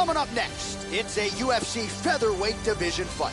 Coming up next, it's a UFC featherweight division fight.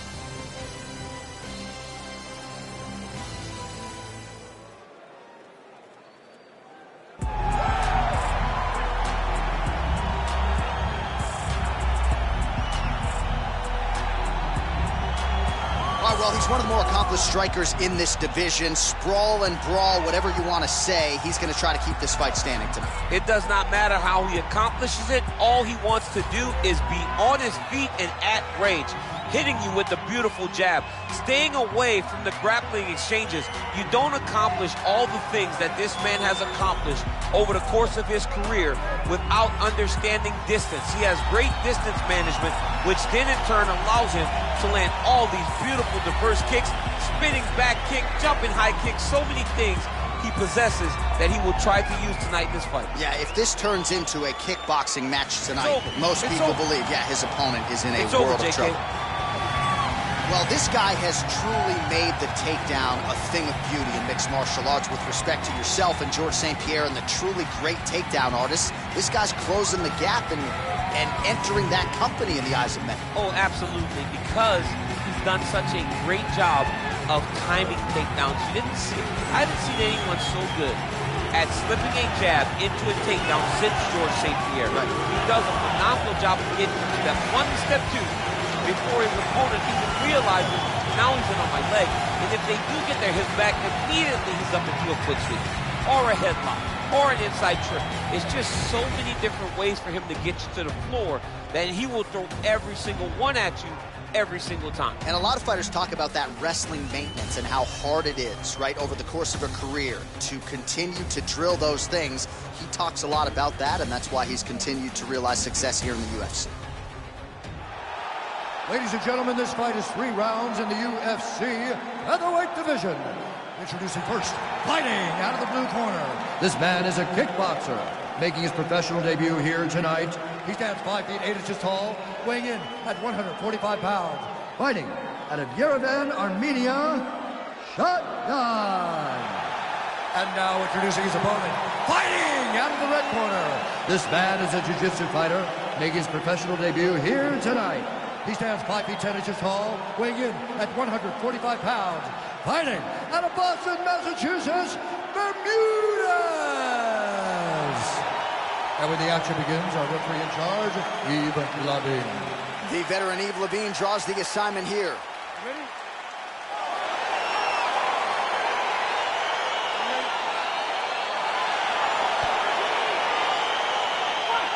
Well, he's one of the more accomplished strikers in this division. Sprawl and brawl, whatever you want to say, he's going to try to keep this fight standing tonight. It does not matter how he accomplishes it. All he wants to do is be on his feet and at range, hitting you with the beautiful jab, staying away from the grappling exchanges. You don't accomplish all the things that this man has accomplished over the course of his career without understanding distance. He has great distance management, which then in turn allows him to land all these beautiful diverse kicks, spinning back kick, jumping high kick, so many things he possesses that he will try to use tonight in this fight. Yeah, if this turns into a kickboxing match tonight, most people believe, yeah, his opponent is in a world of trouble. Well, this guy has truly made the takedown a thing of beauty in mixed martial arts. With respect to yourself and George St. Pierre and the truly great takedown artists, this guy's closing the gap and entering that company in the eyes of many. Oh, absolutely, because he's done such a great job of timing takedowns. I haven't seen anyone so good at slipping a jab into a takedown since George St. Pierre. Right. He does a phenomenal job of getting from step one to step two before his opponent even realizes now he's in on my leg. And if they do get their hips back, immediately he's up into a foot sweep or a headlock or an inside trip. It's just so many different ways for him to get you to the floor that he will throw every single one at you every single time. And a lot of fighters talk about that wrestling maintenance and how hard it is, right, over the course of a career to continue to drill those things. He talks a lot about that, and that's why he's continued to realize success here in the UFC. Ladies and gentlemen, this fight is 3 rounds in the UFC featherweight division. Introducing first, fighting out of the blue corner. This man is a kickboxer, making his professional debut here tonight. He stands 5 feet 8 inches tall, weighing in at 145 pounds. Fighting out of Yerevan, Armenia, Shotgun. And now introducing his opponent, fighting out of the red corner. This man is a jiu-jitsu fighter, making his professional debut here tonight. He stands 5 feet 10 inches tall, weighing in at 145 pounds. Fighting out of Boston, Massachusetts, Bermudez. And when the action begins, our referee in charge, Yves Levine. The veteran Yves Levine draws the assignment here. Ready?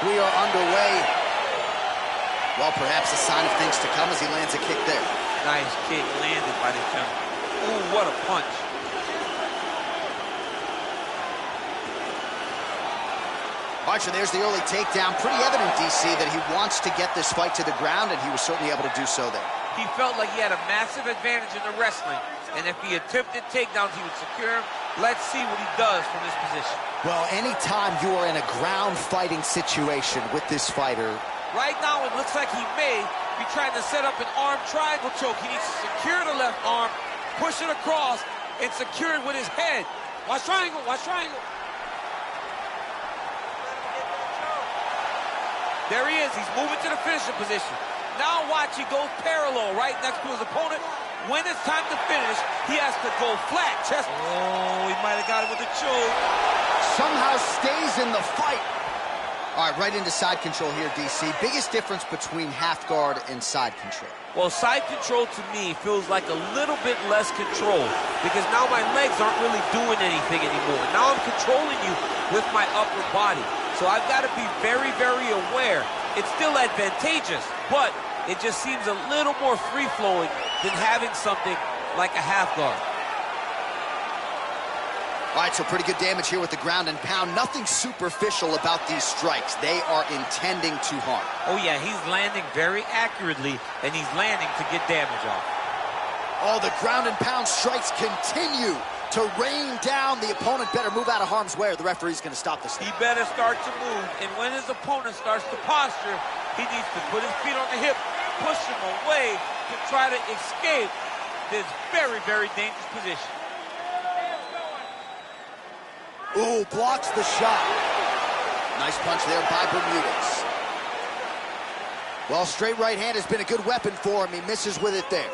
We are underway. Well, perhaps a sign of things to come as he lands a kick there. Nice kick landed by the gentleman. Ooh, what a punch. All right, so there's the early takedown. Pretty evident, DC, that he wants to get this fight to the ground, and he was certainly able to do so there. He felt like he had a massive advantage in the wrestling, and if he attempted takedowns, he would secure him. Let's see what he does from this position. Well, anytime you are in a ground fighting situation with this fighter, right now, it looks like he may be trying to set up an arm triangle choke. He needs to secure the left arm, push it across, and secure it with his head. Watch triangle, watch triangle. There he is. He's moving to the finishing position. Now watch, he goes parallel right next to his opponent. When it's time to finish, he has to go flat. Chest. Oh, he might have got it with a choke. Somehow stays in the fight. All right, right into side control here, DC. Biggest difference between half guard and side control? Well, side control to me feels like a little bit less control because now my legs aren't really doing anything anymore. Now I'm controlling you with my upper body. So I've got to be very, very aware. It's still advantageous, but it just seems a little more free-flowing than having something like a half guard. All right, so pretty good damage here with the ground and pound. Nothing superficial about these strikes. They are intending to harm. Oh, yeah, he's landing very accurately, and he's landing to get damage off. Oh, the ground and pound strikes continue to rain down. The opponent better move out of harm's way or the referee's going to stop this thing. He better start to move, and when his opponent starts to posture, he needs to put his feet on the hip, push him away to try to escape this very, very dangerous position. Ooh, blocks the shot. Nice punch there by Bermudez. Well, straight right hand has been a good weapon for him. He misses with it there.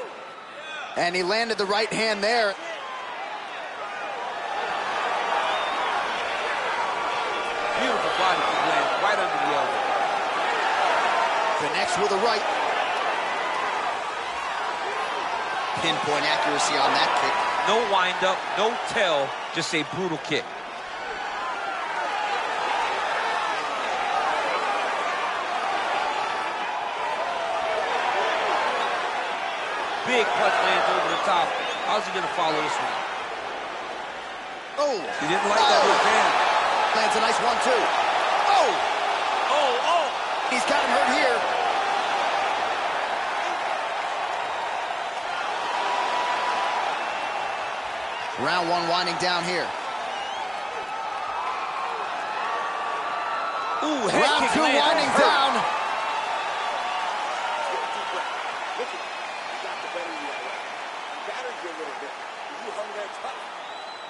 And he landed the right hand there. Beautiful body kick lands right under the elbow. Connects with a right. Pinpoint accuracy on that kick. No wind up, no tell, just a brutal kick. Big punch lands over the top. How's he gonna follow this one? Oh! He didn't like that left hand. Lands a nice 1-2. Oh! He's got him hurt here. Round 1 winding down here. Ooh, head Round kick 2 lands. winding down.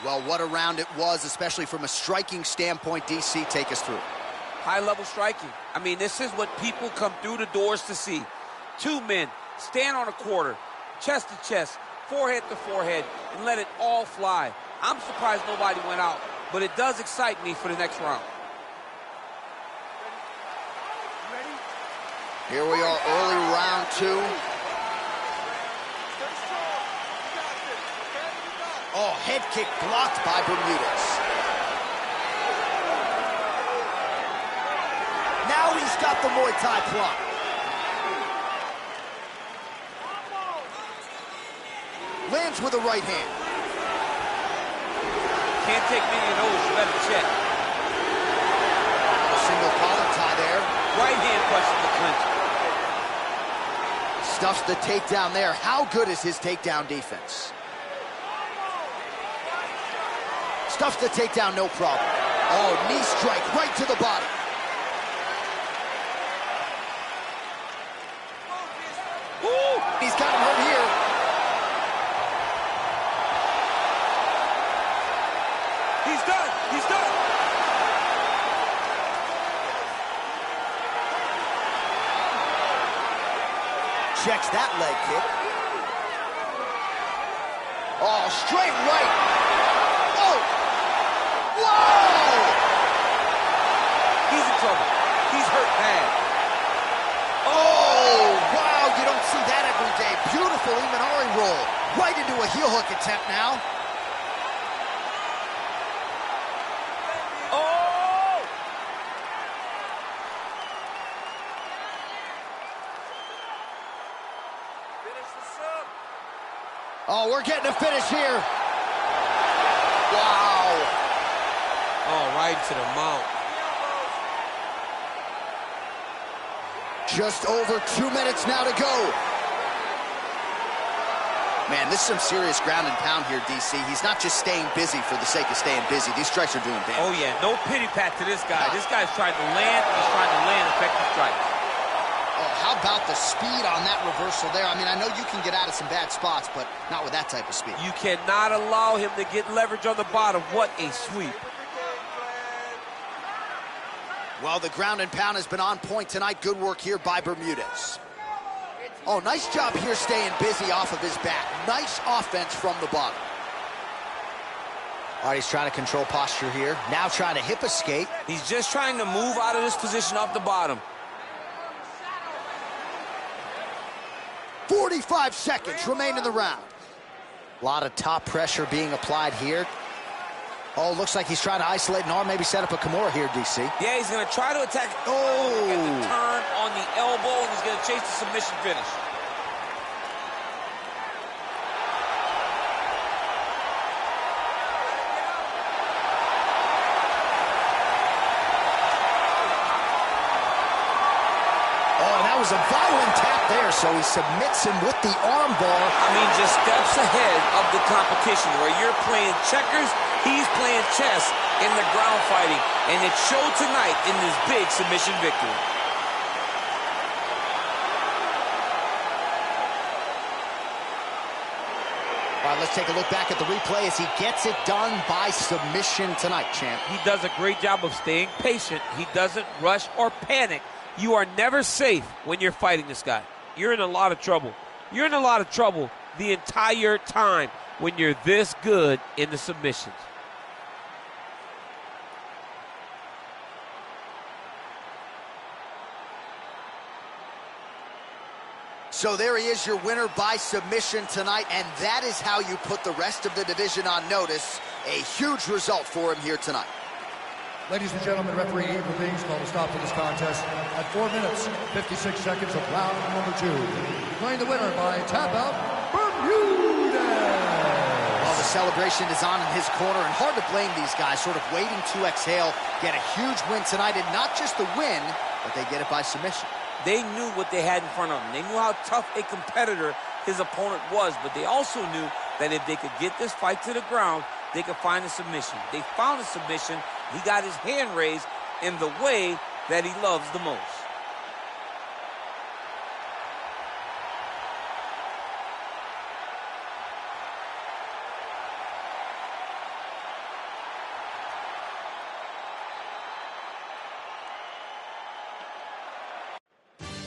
Well, what a round it was, especially from a striking standpoint. DC, take us through. High-level striking. I mean, this is what people come through the doors to see. Two men stand on a quarter, chest to chest, forehead to forehead, and let it all fly. I'm surprised nobody went out, but it does excite me for the next round. Here we are, early round 2. Oh, head kick blocked by Bermudez. Now he's got the Muay Thai plot. Lands with a right hand. Can't take many of those, you better check. A single collar tie there. Right hand punches the clinch. Stuffs the takedown there. How good is his takedown defense? Stuffs the takedown, no problem. Oh, knee strike right to the body. Woo! He's got him hurt here. He's done! He's done! Checks that leg kick. Oh, straight right. Oh! Whoa! He's in trouble. He's hurt bad. Oh, wow, you don't see that every day. Beautiful Imanari roll. Right into a heel hook attempt now. Oh! Finish this up. Oh, we're getting a finish here. Wow. Oh, right to the mount. Just over 2 minutes now to go. Man, this is some serious ground and pound here, DC. He's not just staying busy for the sake of staying busy. These strikes are doing damage. Oh, yeah. No pity pat to this guy. This guy's trying to land. He's trying to land effective strikes. Oh, how about the speed on that reversal there? I mean, I know you can get out of some bad spots, but not with that type of speed. You cannot allow him to get leverage on the bottom. What a sweep. Well, the ground and pound has been on point tonight. Good work here by Bermudez. Oh, nice job here staying busy off of his back. Nice offense from the bottom. All right, he's trying to control posture here. Now trying to hip escape. He's just trying to move out of this position off the bottom. 45 seconds remain in the round. A lot of top pressure being applied here. Oh, looks like he's trying to isolate an arm, maybe set up a Kimura here, DC. Yeah, he's going to try to attack. Oh! Get the turn on the elbow, and he's going to chase the submission finish. Was a violent tap there, so he submits him with the arm bar. I mean, just steps ahead of the competition. Where you're playing checkers, he's playing chess in the ground fighting, and it showed tonight in this big submission victory. All right, let's take a look back at the replay as he gets it done by submission tonight, champ. He does a great job of staying patient. He doesn't rush or panic You are never safe when you're fighting this guy. You're in a lot of trouble. You're in a lot of trouble the entire time when you're this good in the submissions. So there he is, your winner by submission tonight, and that is how you put the rest of the division on notice. A huge result for him here tonight. Ladies and gentlemen, referee Iuri Leagues called a stop to this contest at 4 minutes, 56 seconds of round number 2. Declaring the winner by tap out, Bermudez. Well, the celebration is on in his corner, and hard to blame these guys, sort of waiting to exhale, get a huge win tonight, and not just the win, but they get it by submission. They knew what they had in front of them. They knew how tough a competitor his opponent was, but they also knew that if they could get this fight to the ground, they could find a submission. They found a submission. He got his hand raised in the way that he loves the most.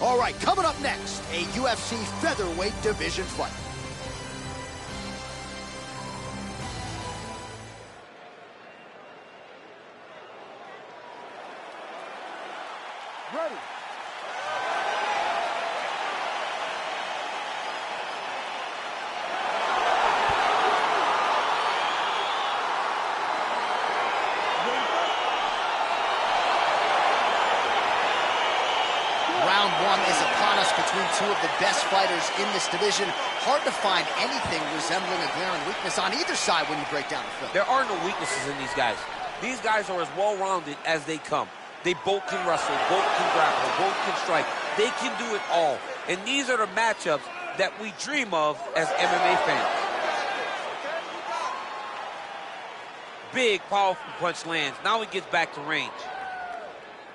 All right, coming up next, a UFC featherweight division fight. Ready. Round 1 is upon us between two of the best fighters in this division. Hard to find anything resembling a glaring weakness on either side when you break down the film. There are no weaknesses in these guys. These guys are as well-rounded as they come. They both can wrestle, both can grapple, both can strike. They can do it all. And these are the matchups that we dream of as MMA fans. Big, powerful punch lands. Now he gets back to range.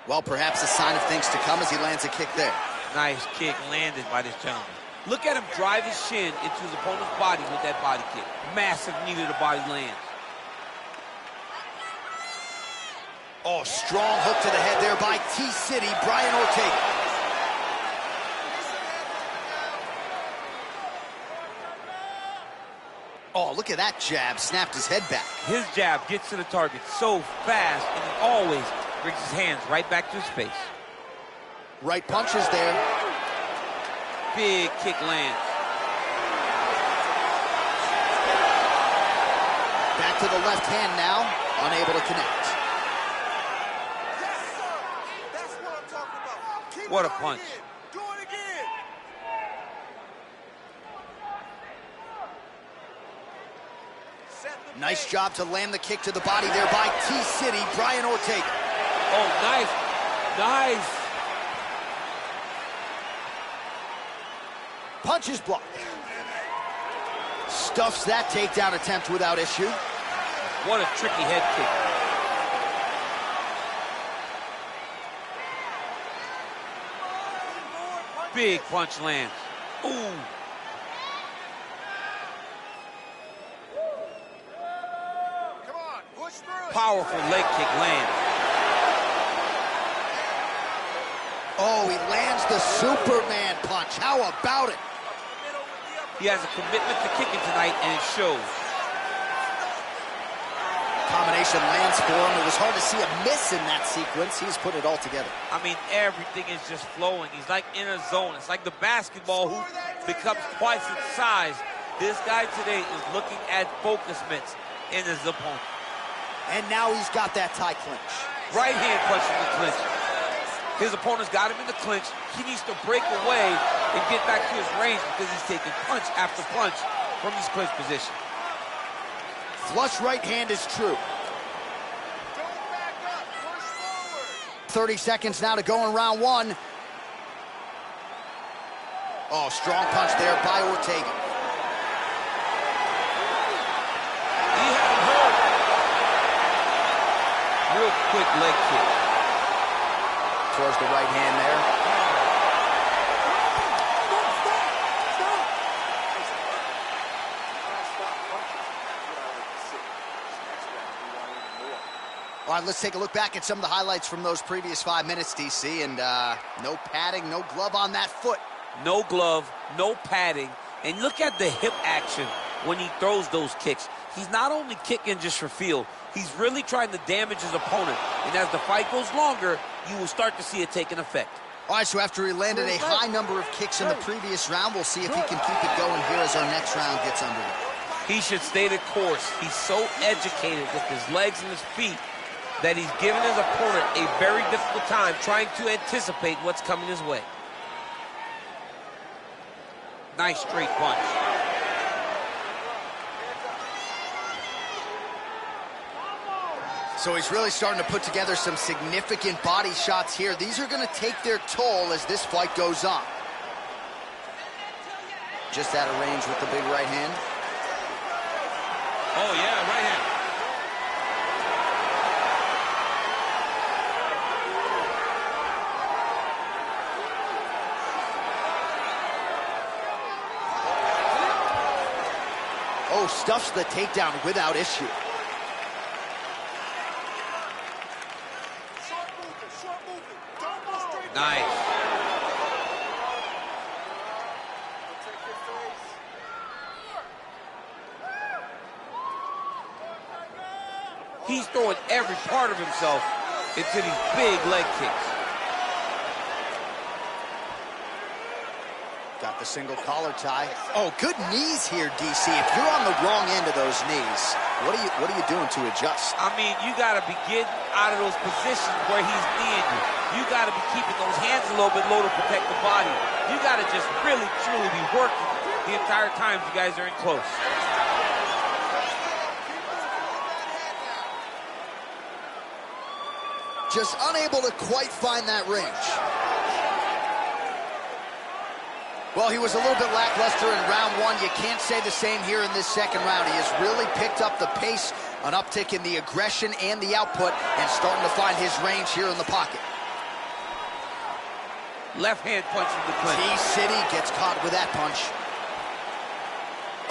Well, perhaps a sign of things to come as he lands a kick there. Nice kick landed by this gentleman. Look at him drive his shin into his opponent's body with that body kick. Massive knee to the body lands. Oh, strong hook to the head there by T-City, Brian Ortega. Oh, look at that jab, snapped his head back. His jab gets to the target so fast, and he always brings his hands right back to his face. Right punches there. Big kick lands. Back to the left hand now, unable to connect. What a punch. Do it again. Nice job to land the kick to the body there by T-City, Brian Ortega. Oh, nice. Nice. Punches blocked. Stuffs that takedown attempt without issue. What a tricky head kick. Big punch lands. Ooh. Come on, push through. Powerful leg kick lands. Oh, he lands the Superman punch. How about it? He has a commitment to kicking tonight, and it shows. Combination lands for him. It was hard to see a miss in that sequence. He's put it all together. I mean, everything is just flowing. He's like in a zone. It's like the basketball hoop becomes twice its size. This guy today is looking at focus mitts in his opponent. And now he's got that tie clinch. Right hand punch in the clinch. His opponent's got him in the clinch. He needs to break away and get back to his range because he's taking punch after punch from his clinch position. Flush right hand is true. Don't back up, push forward. 30 seconds now to go in round 1. Oh, strong punch there by Ortega. He had him hurt. Real quick leg kick. Towards the right hand there. All right, let's take a look back at some of the highlights from those previous 5 minutes, DC, and no padding, no glove on that foot. No glove, no padding, and look at the hip action when he throws those kicks. He's not only kicking just for feel, he's really trying to damage his opponent, and as the fight goes longer, you will start to see it take an effect. All right, so after he landed a high number of kicks in the previous round, we'll see if he can keep it going here as our next round gets underway. He should stay the course. He's so educated with his legs and his feet that he's giving his opponent a very difficult time trying to anticipate what's coming his way. Nice straight punch. So he's really starting to put together some significant body shots here. These are going to take their toll as this fight goes on. Just out of range with the big right hand. Oh, yeah, right hand. Oh, stuffs the takedown without issue. Nice. He's throwing every part of himself into these big leg kicks. Got the single collar tie. Oh, good knees here, DC. If you're on the wrong end of those knees, what are you doing to adjust? I mean, you got to be getting out of those positions where he's kneeing you. You got to be keeping those hands a little bit low to protect the body. You got to just really, truly be working the entire time you guys are in close. Just unable to quite find that range. Well, he was a little bit lackluster in round one. You can't say the same here in this second round. He has really picked up the pace, an uptick in the aggression and the output, and starting to find his range here in the pocket. Left hand punch from the clinch. T-City gets caught with that punch.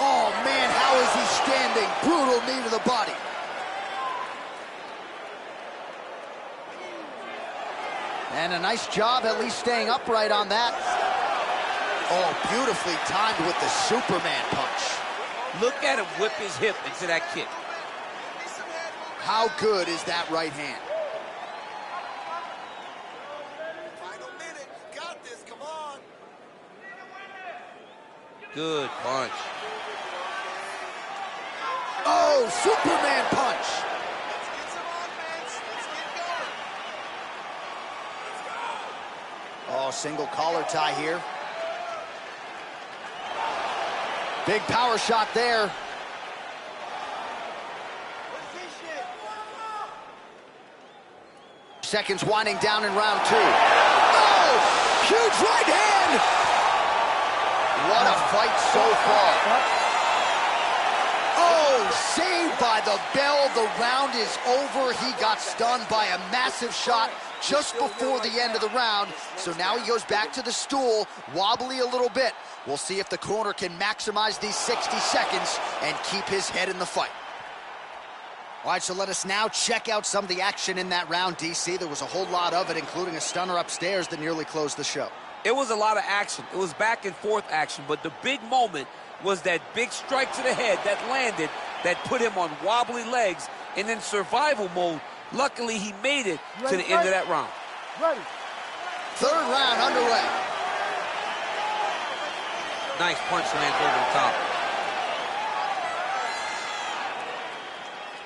Oh, man, how is he standing? Brutal knee to the body. And a nice job at least staying upright on that. Oh, beautifully timed with the Superman punch. Look at him whip his hip into that kick. How good is that right hand? Final minute. You got this. Come on. Good punch. Oh, Superman punch. Let's get some offense. Let's get going. Let's go. Oh, single collar tie here. Big power shot there. Seconds winding down in round two. Oh, huge right hand. What a fight so far. Oh, saved by the bell. The round is over. He got stunned by a massive shot just before the end of the round. So now he goes back to the stool, wobbly a little bit. We'll see if the corner can maximize these 60 seconds and keep his head in the fight. All right, so let us now check out some of the action in that round, DC. There was a whole lot of it, including a stunner upstairs that nearly closed the show. It was a lot of action. It was back and forth action, but the big moment was that big strike to the head that landed, that put him on wobbly legs, and in survival mode, luckily he made it to the end of that round. Ready. Third round underway. Nice punch lands over the top.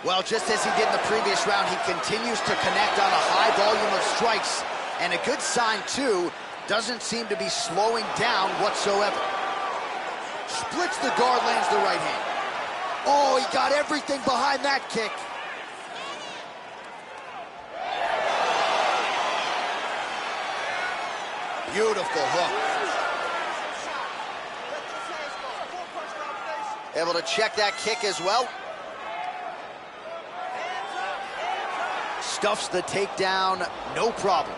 Well, just as he did in the previous round, he continues to connect on a high volume of strikes. And a good sign, too, doesn't seem to be slowing down whatsoever. Splits the guard, lands the right hand. Oh, he got everything behind that kick. Beautiful hook. Able to check that kick as well. Stuffs the takedown, no problem.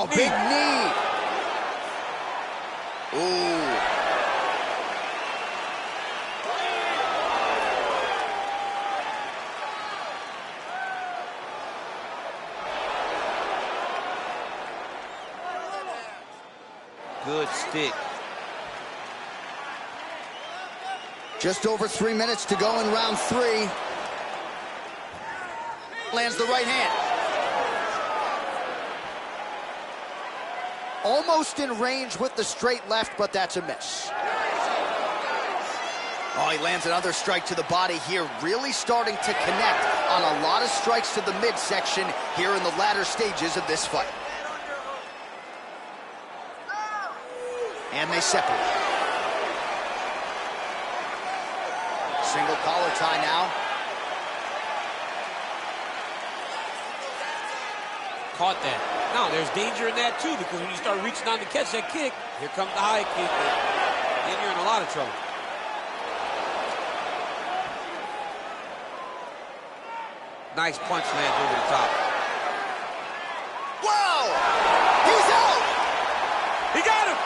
Big knee. Ooh. Good stick. Just over 3 minutes to go in round 3. Lands the right hand. Almost in range with the straight left, but that's a miss. Oh, he lands another strike to the body here, really starting to connect on a lot of strikes to the midsection here in the latter stages of this fight. And they separate. Single collar tie now. Caught that. Now, there's danger in that, too, because when you start reaching down to catch that kick, here comes the high kick, and you're in a lot of trouble. Nice punch lands over the top. Wow! He's out! He got him!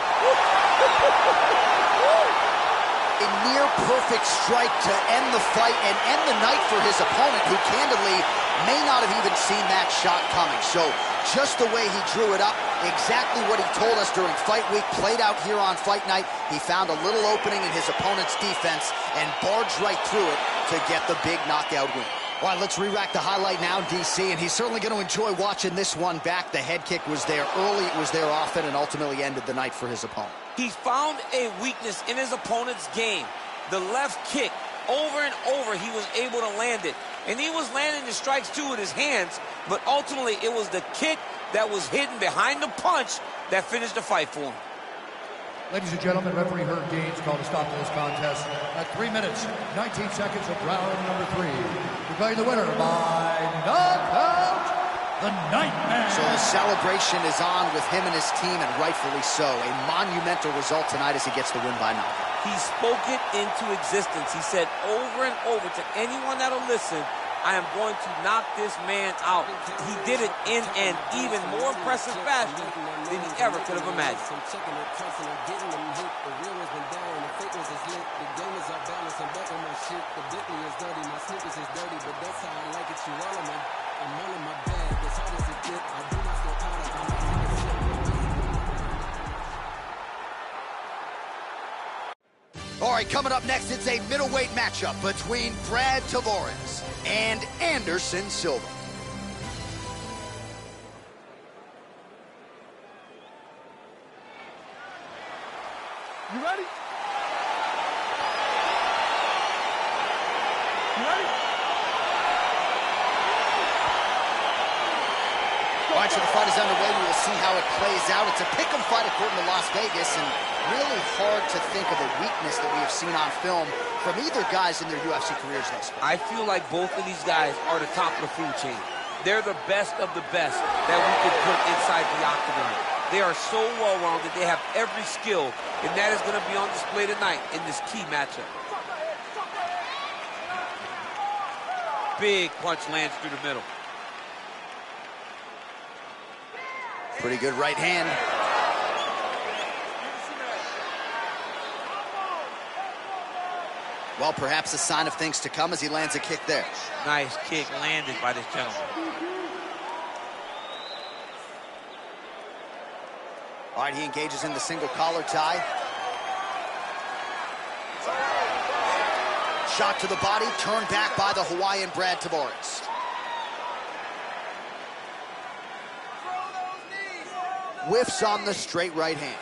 A near-perfect strike to end the fight and end the night for his opponent, who candidly may not have even seen that shot coming. So just the way he drew it up, exactly what he told us during fight week, played out here on fight night. He found a little opening in his opponent's defense and barged right through it to get the big knockout win. All right, let's re-rack the highlight now, DC, and he's certainly going to enjoy watching this one back. The head kick was there early, it was there often, and ultimately ended the night for his opponent. He found a weakness in his opponent's game. The left kick, over and over, he was able to land it. And he was landing the strikes, too, with his hands, but ultimately it was the kick that was hidden behind the punch that finished the fight for him. Ladies and gentlemen, referee Herrig Gaines called a stop to this contest at 3 minutes, 19 seconds of round number 3. Declaring the winner by knockout, the Nightman. So the celebration is on with him and his team, and rightfully so. A monumental result tonight as he gets the win by knockout. He spoke it into existence. He said over and over to anyone that'll listen, I am going to knock this man out. He did it in an even more impressive fashion than he ever could have imagined. All right, coming up next, it's a middleweight matchup between Brad Tavares and Anderson Silva. You ready? You ready? All right, so the fight is underway. We will see how it plays out. It's a pick'em fight according to Las Vegas, and really hard to think of a weakness that we have seen on film from either guys in their UFC careers thus far. I feel like both of these guys are the top of the food chain. They're the best of the best that we could put inside the octagon. They are so well-rounded. They have every skill, and that is going to be on display tonight in this key matchup. Big punch lands through the middle. Pretty good right hand. Well, perhaps a sign of things to come as he lands a kick there. Nice kick landed by this gentleman. All right, he engages in the single collar tie. Shot to the body, turned back by the Hawaiian Brad Tavares. Whiffs on the straight right hand.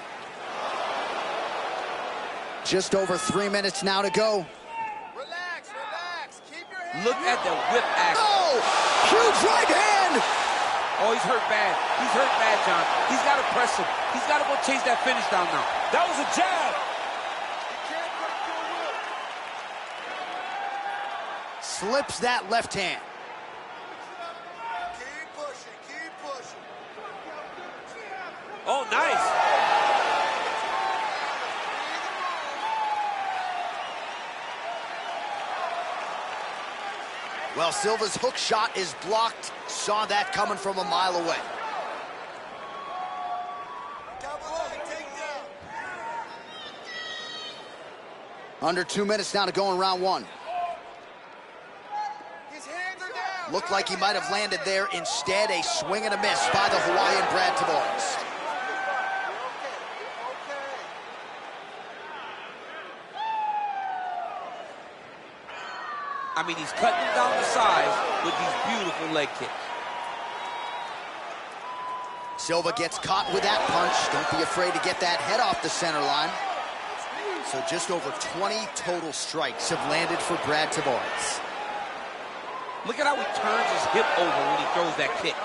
Just over 3 minutes now to go. Relax, relax. Keep your hands. Look at the whip action. Oh, huge right hand. Oh, he's hurt bad. He's hurt bad, John. He's got to press him. He's got to go chase that finish down now. That was a jab. Slips that left hand. Keep pushing, keep pushing. Oh, nice. Well, Silva's hook shot is blocked. Saw that coming from a mile away. Under 2 minutes now to go in round 1. His hands are down. Looked like he might have landed there. Instead, a swing and a miss by the Hawaiian Brad Tavares. I mean, he's cutting him down to size with these beautiful leg kicks. Silva gets caught with that punch. Don't be afraid to get that head off the center line. So just over 20 total strikes have landed for Brad Tavares. Look at how he turns his hip over when he throws that kick.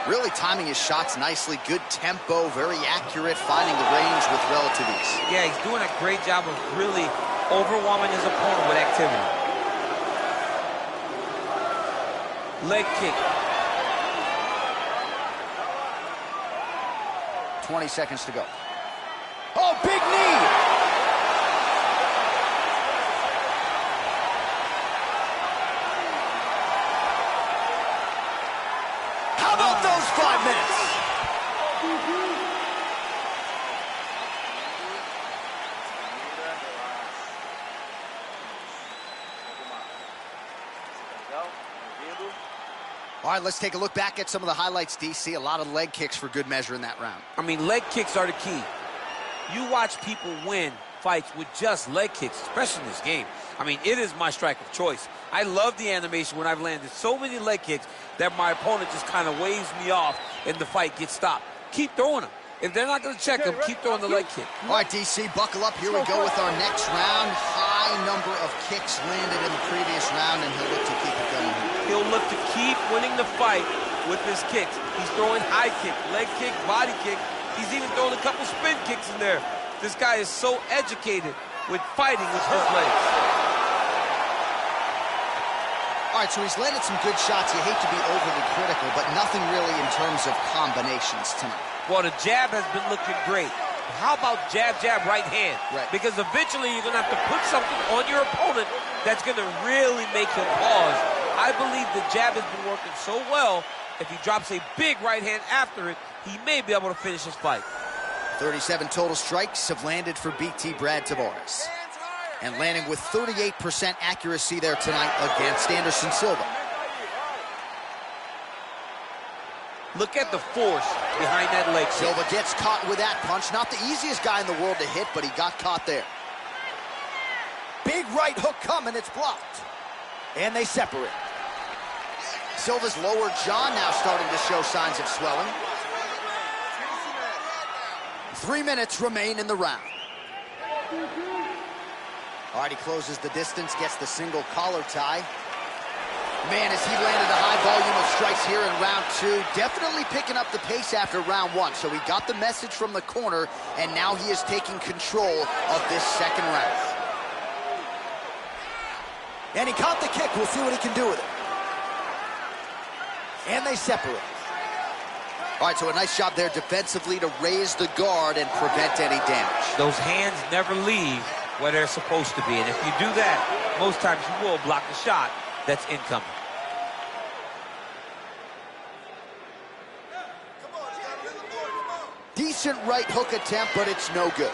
Really timing his shots nicely. Good tempo, very accurate, finding the range with relative ease. Yeah, he's doing a great job of really overwhelming his opponent with activity. Leg kick. 20 seconds to go. Oh, big knee! How about those 5 minutes? All right, let's take a look back at some of the highlights, DC. A lot of leg kicks for good measure in that round. I mean, leg kicks are the key. You watch people win fights with just leg kicks, especially in this game. I mean, it is my strike of choice. I love the animation when I've landed so many leg kicks that my opponent just kind of waves me off and the fight gets stopped. Keep throwing them. If they're not going to check them, keep throwing the leg kick. All right, DC, buckle up. Here we go with our next round. High number of kicks landed in the previous round, and he'll look to keep it going. He'll look to keep winning the fight with his kicks. He's throwing high kick, leg kick, body kick. He's even throwing a couple spin kicks in there. This guy is so educated with fighting with his legs. All right, so he's landed some good shots. You hate to be overly critical, but nothing really in terms of combinations tonight. Well, the jab has been looking great. How about jab, jab, right hand? Right. Because eventually you're going to have to put something on your opponent that's going to really make him pause. I believe the jab has been working so well, if he drops a big right hand after it, he may be able to finish his fight. 37 total strikes have landed for BT Brad Tavares. And landing with 38% accuracy there tonight against Anderson Silva. Look at the force behind that leg kick. Silva gets caught with that punch. Not the easiest guy in the world to hit, but he got caught there. Big right hook coming, it's blocked. And they separate. Silva's lower jaw now starting to show signs of swelling. 3 minutes remain in the round. All right, he closes the distance, gets the single collar tie. Man, as he landed a high volume of strikes here in round 2, definitely picking up the pace after round 1. So he got the message from the corner, and now he is taking control of this second round. And he caught the kick. We'll see what he can do with it. And they separate. All right, so a nice job there defensively to raise the guard and prevent any damage. Those hands never leave where they're supposed to be. And if you do that, most times you will block the shot that's incoming. Decent right hook attempt, but it's no good.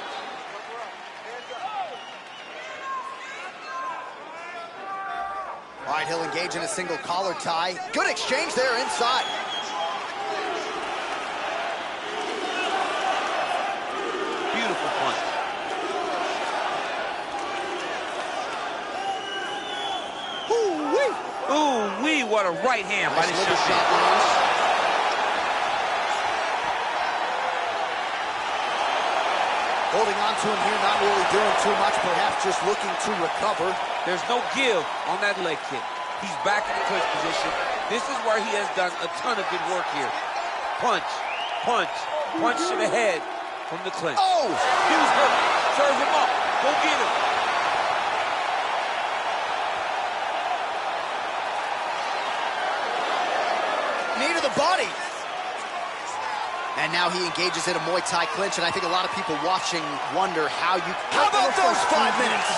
All right, he'll engage in a single collar tie. Good exchange there inside. Beautiful punch. Ooh-wee. Ooh-wee, what a right hand by this shot. Holding on to him here, not really doing too much, perhaps just looking to recover. There's no give on that leg kick. He's back in the clinch position. This is where he has done a ton of good work here. Punch, punch, punch to the head from the clinch. Oh! He was hurt. Serve him up. Go get him. Knee to the body. And now he engages in a Muay Thai clinch, and I think a lot of people watching wonder how you... How about those 5 minutes?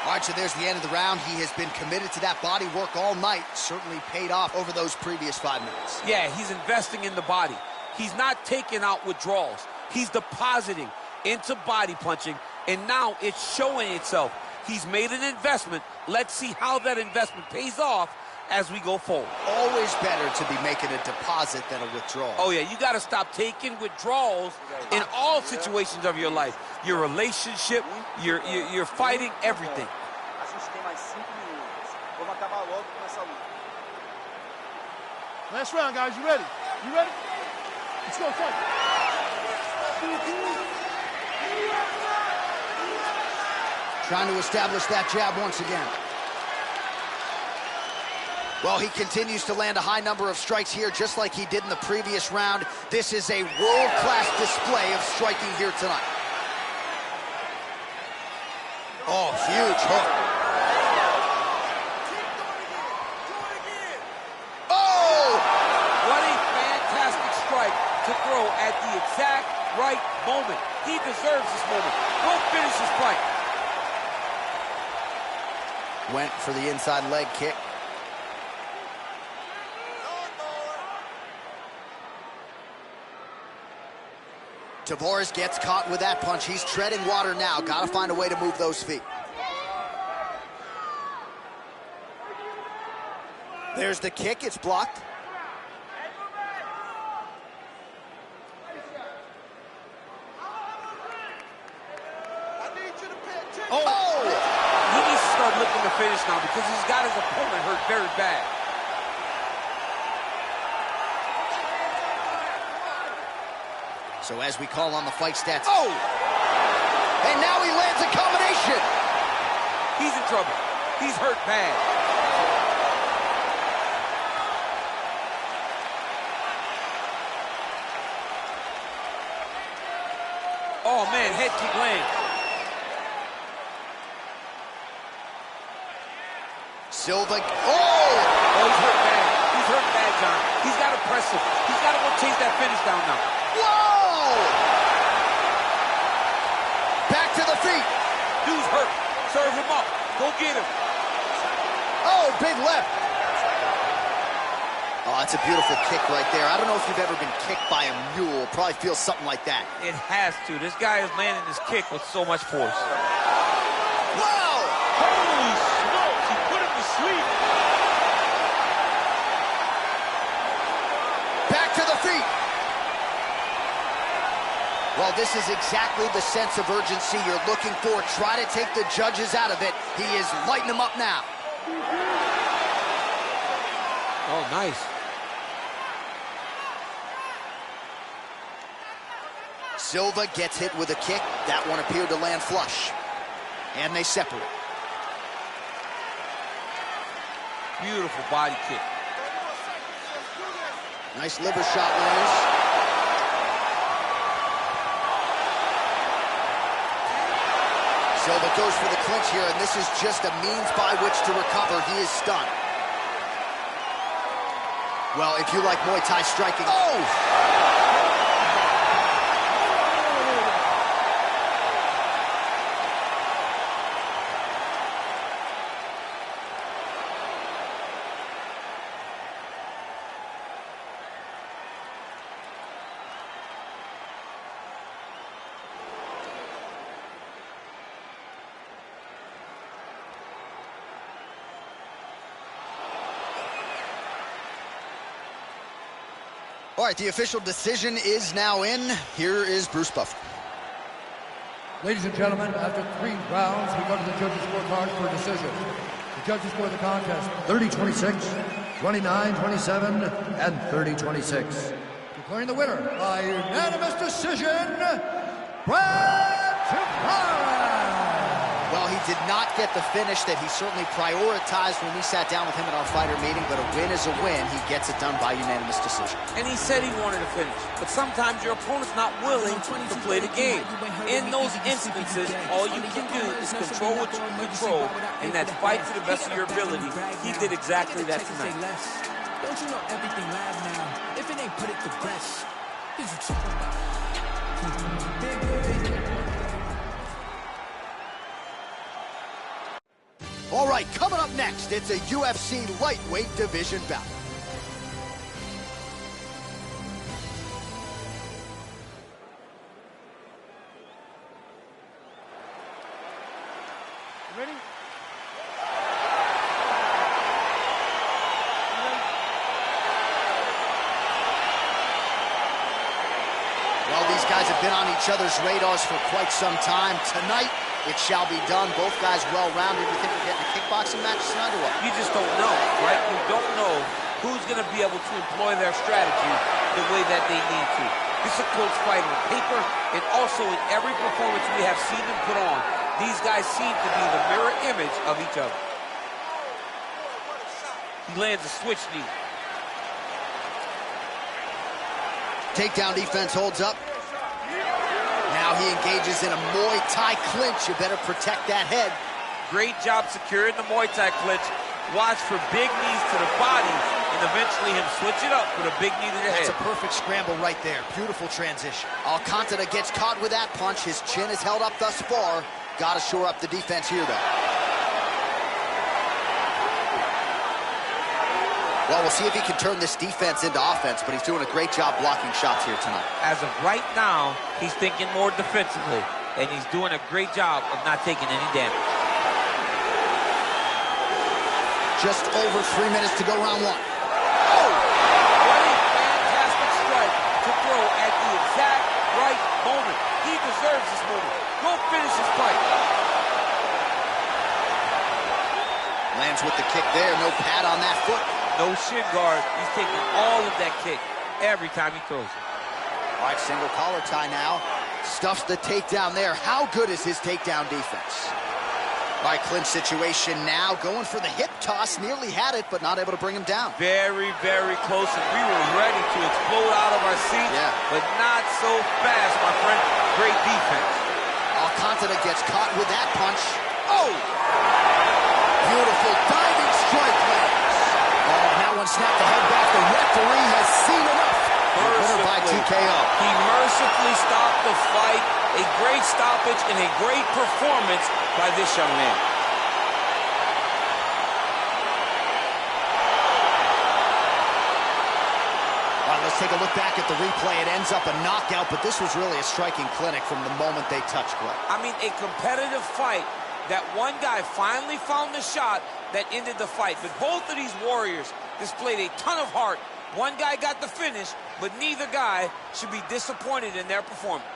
All right, so there's the end of the round. He has been committed to that body work all night. Certainly paid off over those previous 5 minutes. Yeah, he's investing in the body. He's not taking out withdrawals. He's depositing into body punching, and now it's showing itself. He's made an investment. Let's see how that investment pays off as we go forward. Always better to be making a deposit than a withdrawal. Oh, yeah, you got to stop taking withdrawals in all situations of your life. Your relationship, you're fighting everything. Last round, guys. You ready? You ready? Let's go fight. Trying to establish that jab once again. Well, he continues to land a high number of strikes here, just like he did in the previous round. This is a world-class display of striking here tonight. Oh, huge hook. Oh! What a fantastic strike to throw at the exact right moment. He deserves this moment. Go finish his fight. Went for the inside leg kick. Tavares gets caught with that punch. He's treading water now. Got to find a way to move those feet. There's the kick. It's blocked. Oh! He needs to start looking to finish now because he's got his opponent hurt very bad. So as we call on the fight stats. Oh! And now he lands a combination. He's in trouble. He's hurt bad. Oh, man, head kick lands. Silva. Oh! Oh, he's hurt bad. He's hurt bad, John. He's got to press him. He's got to go chase that finish down now. Whoa! Back to the feet. Dude's hurt. Serve him up. Go get him. Oh, big left. Oh, that's a beautiful kick right there. I don't know if you've ever been kicked by a mule. Probably feels something like that. It has to. This guy is landing his kick with so much force. Wow! Holy smokes, he put him to sleep. Back to the feet. Well, this is exactly the sense of urgency you're looking for. Try to take the judges out of it. He is lighting them up now. Oh, nice. Silva gets hit with a kick. That one appeared to land flush. And they separate. Beautiful body kick. Nice liver shot lands. Silva goes for the clinch here, and this is just a means by which to recover. He is stunned. Well, if you like Muay Thai striking... Oh! All right, the official decision is now in. Here is Bruce Buffer. Ladies and gentlemen, after 3 rounds, we go to the judges' scorecard for a decision. The judges score the contest 30-26, 29-27, and 30-26. Declaring the winner by unanimous decision, Tavares. Well, he did not get the finish that he certainly prioritized when we sat down with him at our fighter meeting, but a win is a win. He gets it done by unanimous decision. And he said he wanted to finish, but sometimes your opponent's not willing to play the game. In those instances, all you can do is control what you can control, and that's fight to the best of your ability. He did exactly that tonight. Don't you know everything live now? If it ain't put it to rest, is you talking about? All right, coming up next, it's a UFC lightweight division bout. You ready? these guys have been on each other's radars for quite some time. Tonight, it shall be done. Both guys well-rounded. You think we're getting a kickboxing match tonight or what? You just don't know, right? You don't know who's going to be able to employ their strategy the way that they need to. This is a close fight on paper, and also in every performance we have seen them put on, these guys seem to be the mirror image of each other. He lands a switch knee. Takedown defense holds up. Now he engages in a Muay Thai clinch. You better protect that head. Great job securing the Muay Thai clinch. Watch for big knees to the body, and eventually him switch it up with a big knee to the head. That's a perfect scramble right there. Beautiful transition. Alcantara gets caught with that punch. His chin is held up thus far. Got to shore up the defense here, though. Well, we'll see if he can turn this defense into offense, but he's doing a great job blocking shots here tonight. As of right now, he's thinking more defensively, and he's doing a great job of not taking any damage. Just over 3 minutes to go, round one. Oh! What a fantastic strike to throw at the exact right moment. He deserves this moment. Go finish his fight. Lands with the kick there. No pad on that foot. No shin guard. He's taking all of that kick every time he throws it. All right, single collar tie now. Stuffs the takedown there. How good is his takedown defense? All right, clinch situation now. Going for the hip toss. Nearly had it, but not able to bring him down. Very, very close, and we were ready to explode out of our seats, but not so fast, my friend. Great defense. Alcantara gets caught with that punch. Oh! Beautiful diving strike lands. Oh, that one snapped the head back. The referee has seen enough. Winner by TKO. He mercifully stopped the fight. A great stoppage and a great performance by this young man. All right, let's take a look back at the replay. It ends up a knockout, but this was really a striking clinic from the moment they touched Clay. I mean, a competitive fight that one guy finally found the shot that ended the fight. But both of these warriors displayed a ton of heart. One guy got the finish, but neither guy should be disappointed in their performance.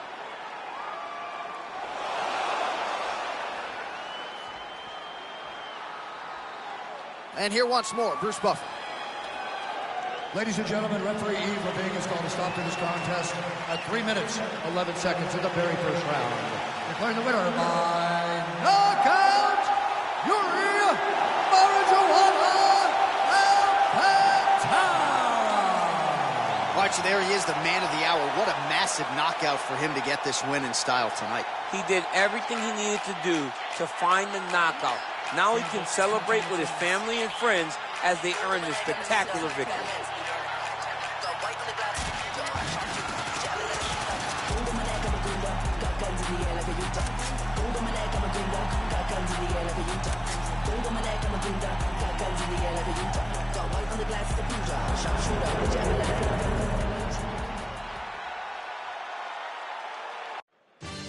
And here once more, Bruce Buffer. Ladies and gentlemen, referee Yves Levine has called a stop to this contest at 3 minutes, 11 seconds in the very first round. Declaring the winner by knockout, Iuri Alcantara. All right, so there he is, the man of the hour. What a massive knockout for him to get this win in style tonight. He did everything he needed to do to find the knockout. Now he can celebrate with his family and friends as they earn this spectacular victory.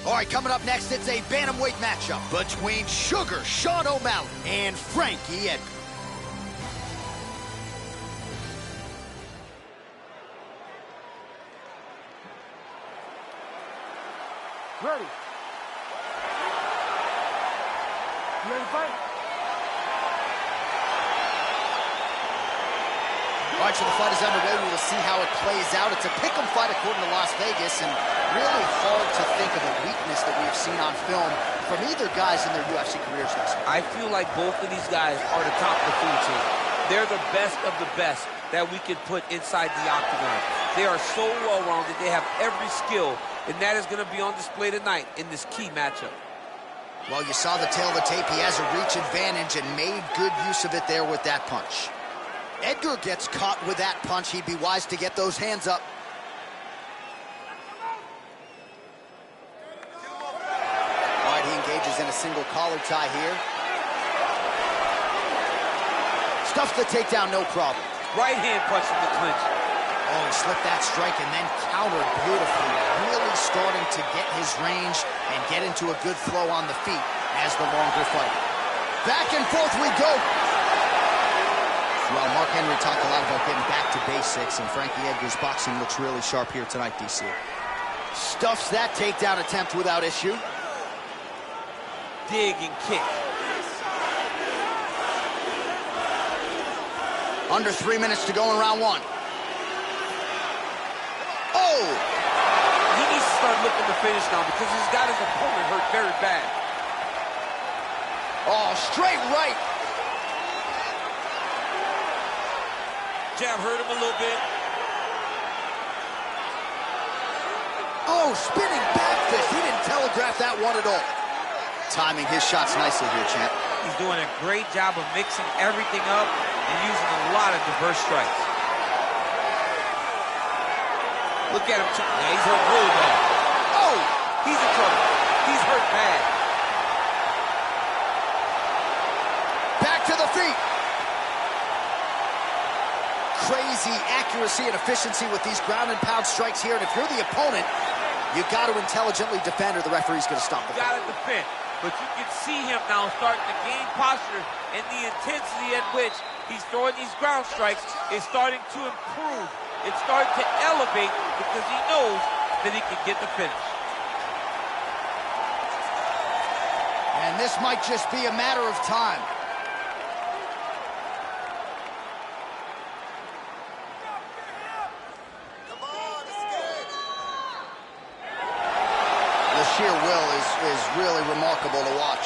All right, coming up next, it's a bantamweight matchup between Sugar Sean O'Malley and Frankie Edgar. Ready. You ready to fight? All right, so the fight is underway. We will see how it plays out. It's a pick'em fight according to Las Vegas, and really hard to think of a weakness that we've seen on film from either guys in their UFC careers thus far. I feel like both of these guys are the top of the food chain. They're the best of the best that we could put inside the octagon. They are so well-rounded. They have every skill, and that is going to be on display tonight in this key matchup. Well, you saw the tail of the tape. He has a reach advantage and made good use of it there with that punch. Edgar gets caught with that punch. He'd be wise to get those hands up. All right, he engages in a single collar tie here. Stuffs the takedown, no problem. Right hand punch from the clinch. Oh, he slipped that strike and then countered beautifully. Really starting to get his range and get into a good flow on the feet as the longer fight. Back and forth we go. Well, Mark Henry talked a lot about getting back to basics, and Frankie Edgar's boxing looks really sharp here tonight, DC. Stuffs that takedown attempt without issue. Dig and kick. Under 3 minutes to go in round one. Oh! He needs to start looking to finish now because he's got his opponent hurt very bad. Oh, straight right. Jab hurt him a little bit. Oh, spinning back fist. He didn't telegraph that one at all. Timing his shots nicely here, champ. He's doing a great job of mixing everything up and using a lot of diverse strikes. Look at him. Yeah, he's hurt really bad. Oh, he's in trouble. He's hurt bad. Back to the feet. Crazy accuracy and efficiency with these ground and pound strikes here. And if you're the opponent, you got to intelligently defend or the referee's going to stop the fight. Got to defend. But you can see him now starting to gain posture, and the intensity at which he's throwing these ground strikes is starting to improve. It's starting to elevate because he knows that he can get the finish. And this might just be a matter of time. The sheer will is really remarkable to watch.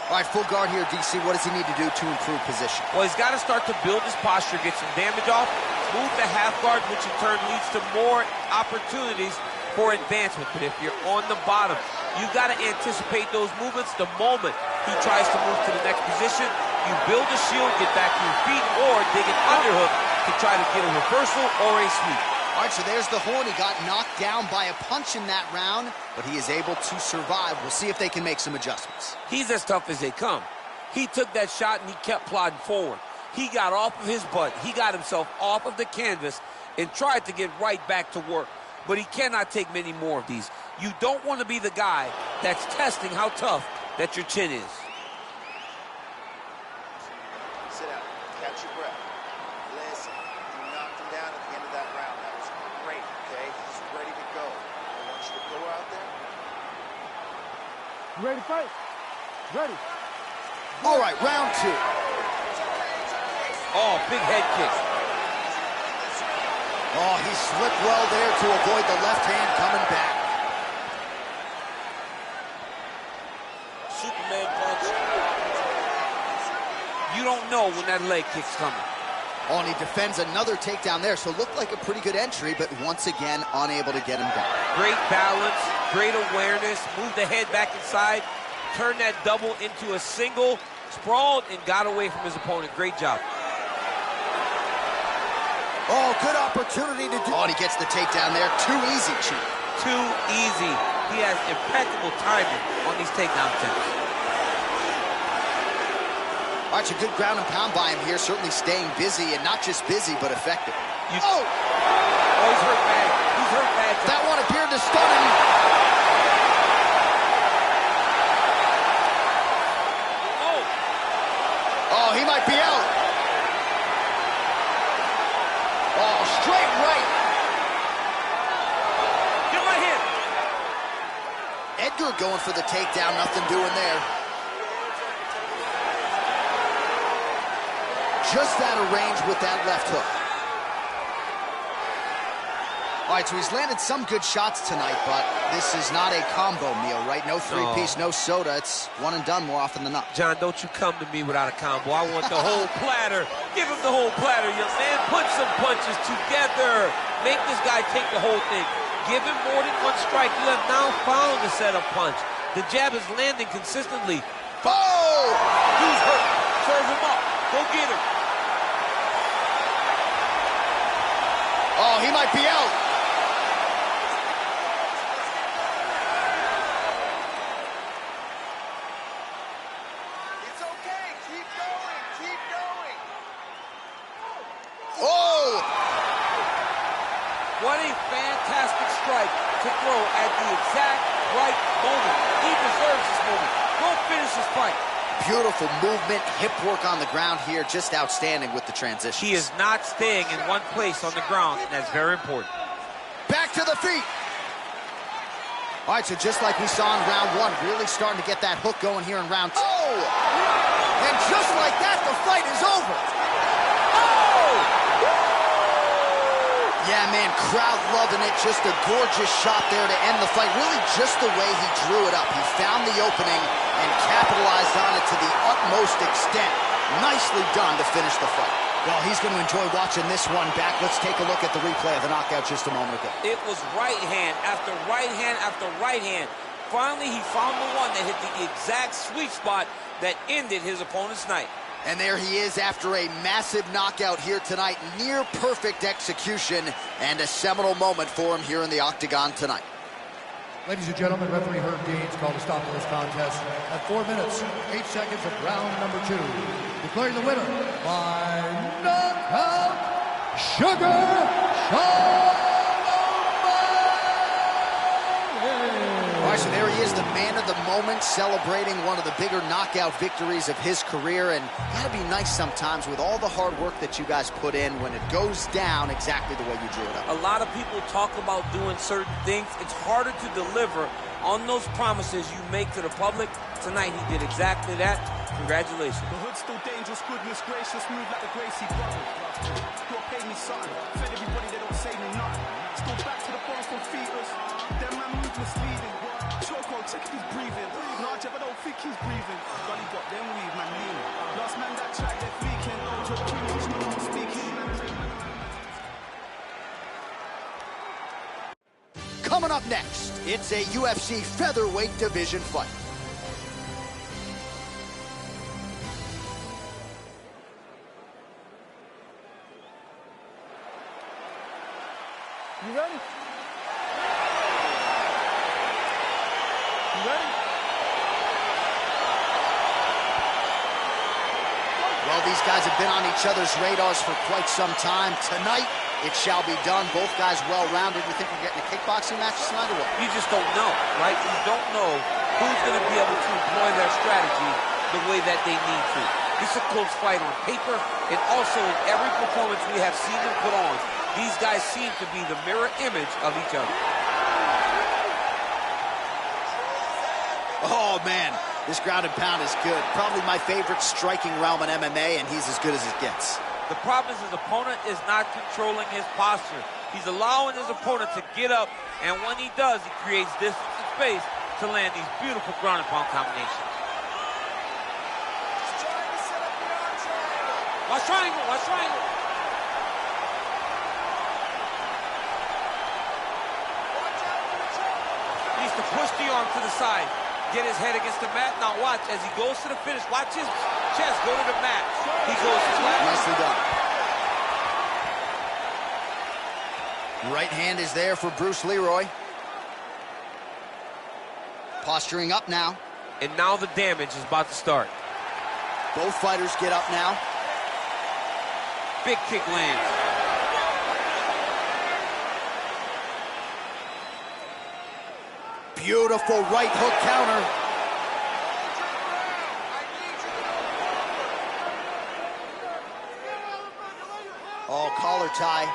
All right, full guard here, DC. What does he need to do to improve position? Well, he's got to start to build his posture, get some damage off, move the half guard, which in turn leads to more opportunities for advancement. But if you're on the bottom, you've got to anticipate those movements the moment he tries to move to the next position. You build a shield, get back to your feet, or dig an underhook to try to get a reversal or a sweep. All right, so there's the horn. He got knocked down by a punch in that round, but he is able to survive. We'll see if they can make some adjustments. He's as tough as they come. He took that shot and he kept plodding forward. He got off of his butt. He got himself off of the canvas and tried to get right back to work. But he cannot take many more of these. You don't want to be the guy that's testing how tough that your chin is. Sit down. Catch your breath. Listen, you knocked him down at the end of that round. That was great, okay? He's ready to go. I want you to go out there. You ready to fight? Ready. All right, round two. Oh, big head kick. Oh, he slipped well there to avoid the left hand coming back. Superman punch. You don't know when that leg kick's coming. Oh, and he defends another takedown there, so looked like a pretty good entry, but once again, unable to get him down. Great balance, great awareness, moved the head back inside, turned that double into a single, sprawled, and got away from his opponent. Great job. Oh, good opportunity to do. Oh, and he gets the takedown there. Too easy, Chief. Too easy. He has impeccable timing on these takedown attempts. All right, so good ground and pound by him here, certainly staying busy, and not just busy, but effective. Oh, he's hurt bad. He's hurt bad. That one appeared to stun him. Oh, he might be out. Oh, straight right. Get right here. Edgar going for the takedown, nothing doing there. Just out of range with that left hook. All right, so he's landed some good shots tonight, but this is not a combo meal, right? No three-piece, no soda. It's one and done more often than not. John, don't you come to me without a combo. I want the whole platter. Give him the whole platter, young man. Put some punches together. Make this guy take the whole thing. Give him more than one strike. You have now found a setup punch. The jab is landing consistently. Oh! He's hurt. Serve him up. Go get him. Oh, he might be out. It's okay. Keep going. Keep going. Oh! What a fantastic strike to throw at the exact right moment. He deserves this moment. Go finish this fight. Beautiful movement, hip work on the ground here, just outstanding with the transition. He is not staying in one place on the ground, and that's very important. Back to the feet. All right, so just like we saw in round one, really starting to get that hook going here in round two. Oh! And just like that, the fight is over. Oh! Yeah, man, crowd loving it. Just a gorgeous shot there to end the fight. Really just the way he drew it up. He found the opening and capitalized on it to the utmost extent. Nicely done to finish the fight. Well, he's going to enjoy watching this one back. Let's take a look at the replay of the knockout just a moment ago. It was right hand after right hand after right hand. Finally, he found the one that hit the exact sweet spot that ended his opponent's night. And there he is after a massive knockout here tonight. Near perfect execution and a seminal moment for him here in the octagon tonight. Ladies and gentlemen, referee Herrig called a stop to this contest at 4 minutes, 8 seconds of round number 2. Declaring the winner by knockout, Sugar All right, so there he is, the man of the moment, celebrating one of the bigger knockout victories of his career. And gotta be nice sometimes with all the hard work that you guys put in when it goes down exactly the way you drew it up. A lot of people talk about doing certain things. It's harder to deliver on those promises you make to the public. Tonight he did exactly that. Congratulations. The hood's still dangerous, goodness gracious, move like the Gracie brothers. You'll pay me something, fed everybody, they don't say me nothing. Still back to the bones from fetus. Them man move misleading. Choco, check if he's breathing. No, Jeff, I don't think he's breathing. God, he got them weed, man, lean. Last man that track, they're fleeking. No, Joe, pretty much no speaking. Coming up next, it's a UFC featherweight division fight. You ready? You ready? Well, these guys have been on each other's radars for quite some time. Tonight, it shall be done. Both guys well-rounded. You think we're getting a kickboxing match tonight or what? You just don't know, right? You don't know who's going to be able to employ their strategy the way that they need to. This is a close fight on paper, and also in every performance we have seen them put on, these guys seem to be the mirror image of each other. Oh, man, this ground and pound is good. Probably my favorite striking realm in MMA, and he's as good as it gets. The problem is his opponent is not controlling his posture. He's allowing his opponent to get up, and when he does, he creates distance and space to land these beautiful ground and pound combinations. Watch triangle, watch triangle. He needs to push the arm to the side, get his head against the mat. Now watch, as he goes to the finish, watch his chest go to the mat. He goes flat. Nicely done. Right hand is there for Bruce Leroy. Posturing up now. And now the damage is about to start. Both fighters get up now. Big kick lands. Beautiful right hook counter. Oh, collar tie.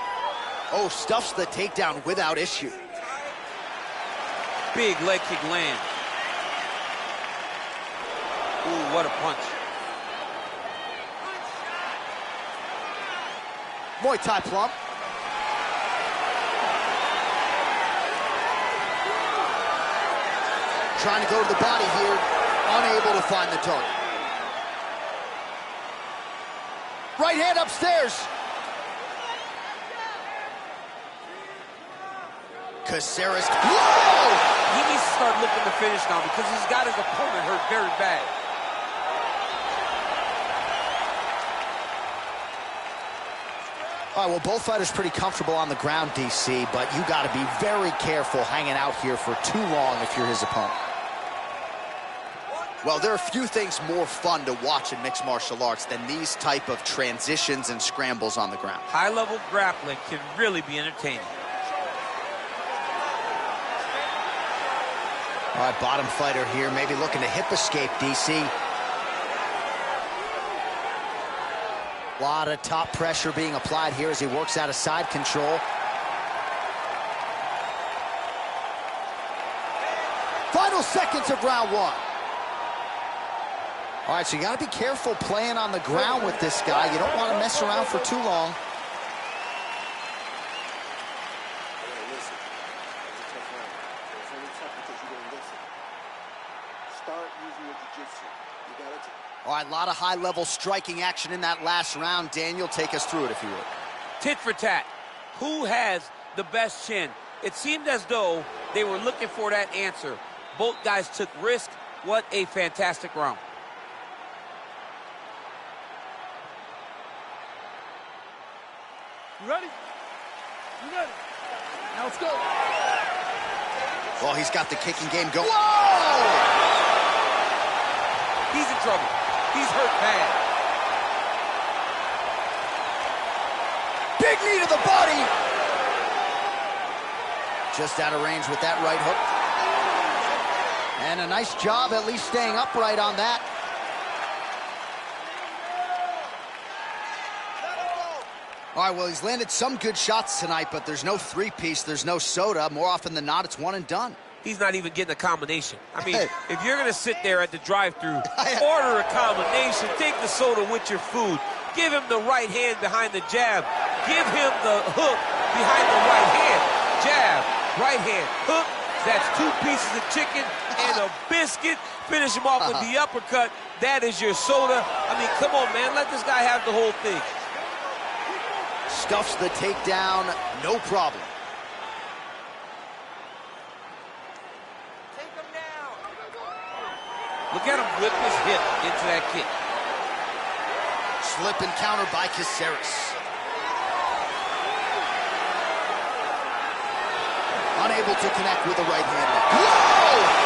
Oh, stuffs the takedown without issue. Big leg kick land. Ooh, what a punch. Muay Thai plump. Trying to go to the body here, unable to find the target. Right hand upstairs. Caceres. Whoa! He needs to start looking to finish now because he's got his opponent hurt very bad. All right, well, both fighters pretty comfortable on the ground, DC, but you got to be very careful hanging out here for too long if you're his opponent. Well, there are few things more fun to watch in mixed martial arts than these type of transitions and scrambles on the ground. High-level grappling can really be entertaining. All right, bottom fighter here, maybe looking to hip escape, DC. A lot of top pressure being applied here as he works out of side control. final seconds of round one. All right, so you got to be careful playing on the ground with this guy. You don't want to mess around for too long. Listen, it's a tough round. It's only tough because you didn't listen. Start using your jiu-jitsu. You got it? All right, a lot of high-level striking action in that last round. Daniel, take us through it, if you would. Tit for tat. Who has the best chin? It seemed as though they were looking for that answer. Both guys took risk. What a fantastic round. You ready? You ready? Now let's go. Well, he's got the kicking game going. Whoa! He's in trouble. He's hurt bad. Big knee to the body. Just out of range with that right hook. And a nice job at least staying upright on that. All right, well, he's landed some good shots tonight, but there's no three-piece, there's no soda. More often than not, it's one and done. He's not even getting a combination. I mean, if you're going to sit there at the drive-thru, order a combination, take the soda with your food, give him the right hand behind the jab, give him the hook behind the right hand, jab, right hand, hook. That's 2 pieces of chicken and a biscuit. Finish him off with the uppercut. That is your soda. I mean, come on, man. Let this guy have the whole thing. Stuffs the takedown, no problem. Take him down. Look at him whip his hip into that kick. Slip and counter by Caceres. Unable to connect with the right hand. Whoa!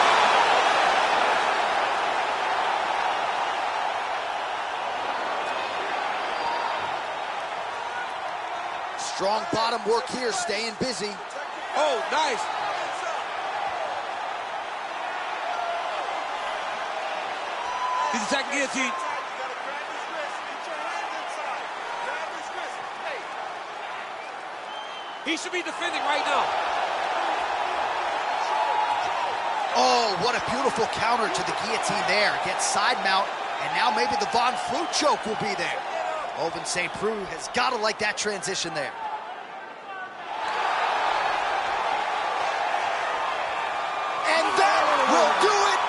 Strong bottom work here, staying busy. Oh, nice. He's attacking guillotine. He should be defending right now. Oh, what a beautiful counter to the guillotine there. Gets side mount, and now maybe the Von Flute choke will be there. Oven St. Preux has got to like that transition there. And that will do it.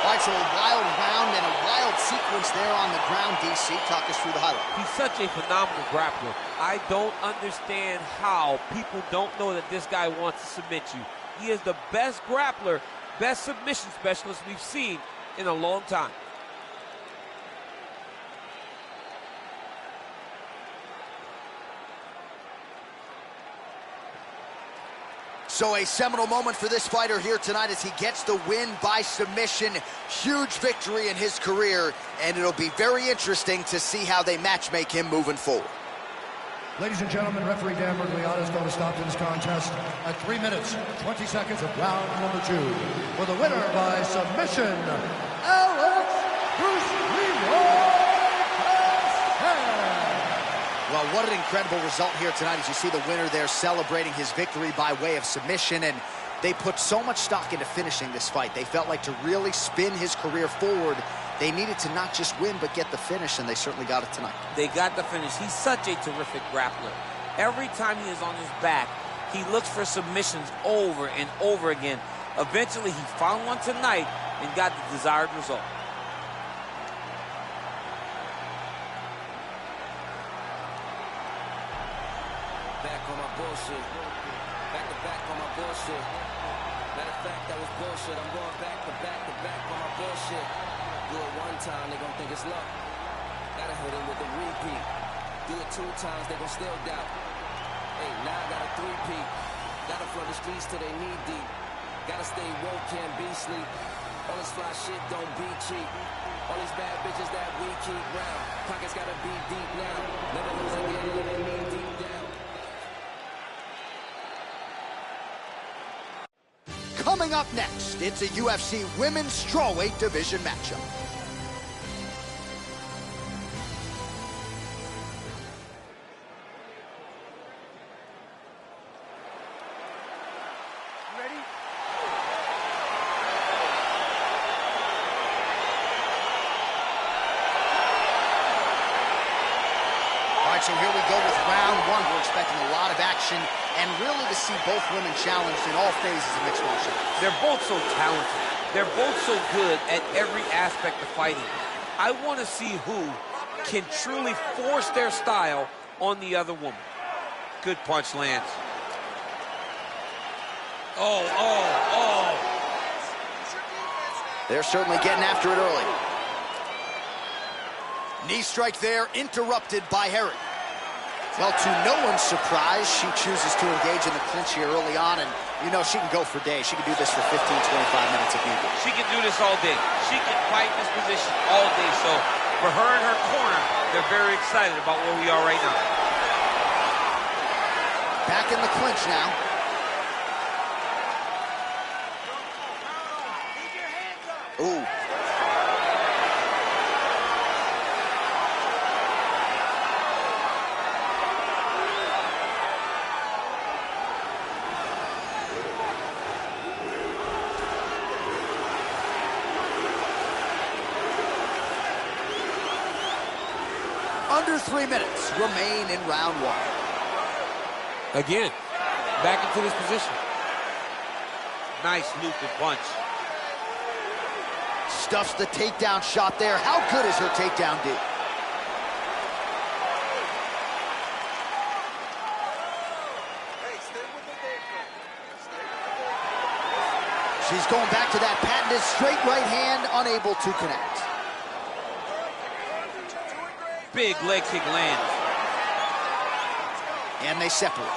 All right, so a wild round and a wild sequence there on the ground, DC. Talk us through the highlight. He's such a phenomenal grappler. I don't understand how people don't know that this guy wants to submit you. He is the best grappler, best submission specialist we've seen in a long time. So a seminal moment for this fighter here tonight as he gets the win by submission. Huge victory in his career, and it'll be very interesting to see how they matchmake him moving forward. Ladies and gentlemen, referee Dan Bermudez is going to stop this contest at 3 minutes, 20 seconds of round number 2. For the winner by submission, Alex Bruce. Well, what an incredible result here tonight as you see the winner there celebrating his victory by way of submission, and they put so much stock into finishing this fight. They felt like to really spin his career forward, they needed to not just win but get the finish, and they certainly got it tonight. They got the finish. He's such a terrific grappler. Every time he is on his back, he looks for submissions over and over again. Eventually, he found one tonight and got the desired result. Back on my bullshit. Back to back on my bullshit. Matter of fact, that was bullshit. I'm going back to back to back on my bullshit. Do it one time, they gon' think it's luck. Gotta hit it with a repeat. Do it 2 times, they gon' still doubt. Hey, now I got a 3-peat. Gotta flood the streets till they knee deep. Gotta stay woke, can't be sleep. All this fly shit don't be cheap. All these bad bitches that we keep round. Pockets gotta be deep now. Never lose again, let it knee deep down. Come Coming up next, it's a UFC Women's Strawweight Division matchup. So here we go with round one. We're expecting a lot of action and really to see both women challenged in all phases of mixed martial arts. They're both so talented. They're both so good at every aspect of fighting. I want to see who can truly force their style on the other woman. Good punch lands. Oh. They're certainly getting after it early. Knee strike there, interrupted by Herrig. Well, to no one's surprise, she chooses to engage in the clinch here early on, and you know she can go for days. She can do this for 15, 25 minutes if needed. She can do this all day. She can fight this position all day. So for her and her corner, they're very excited about where we are right now. Back in the clinch now. Ooh. Under 3 minutes remain in round one. Again, back into this position. Nice looping punch. Stuffs the takedown shot there. How good is her takedown D? She's going back to that patented straight right hand, unable to connect. Big leg kick lands. And they separate.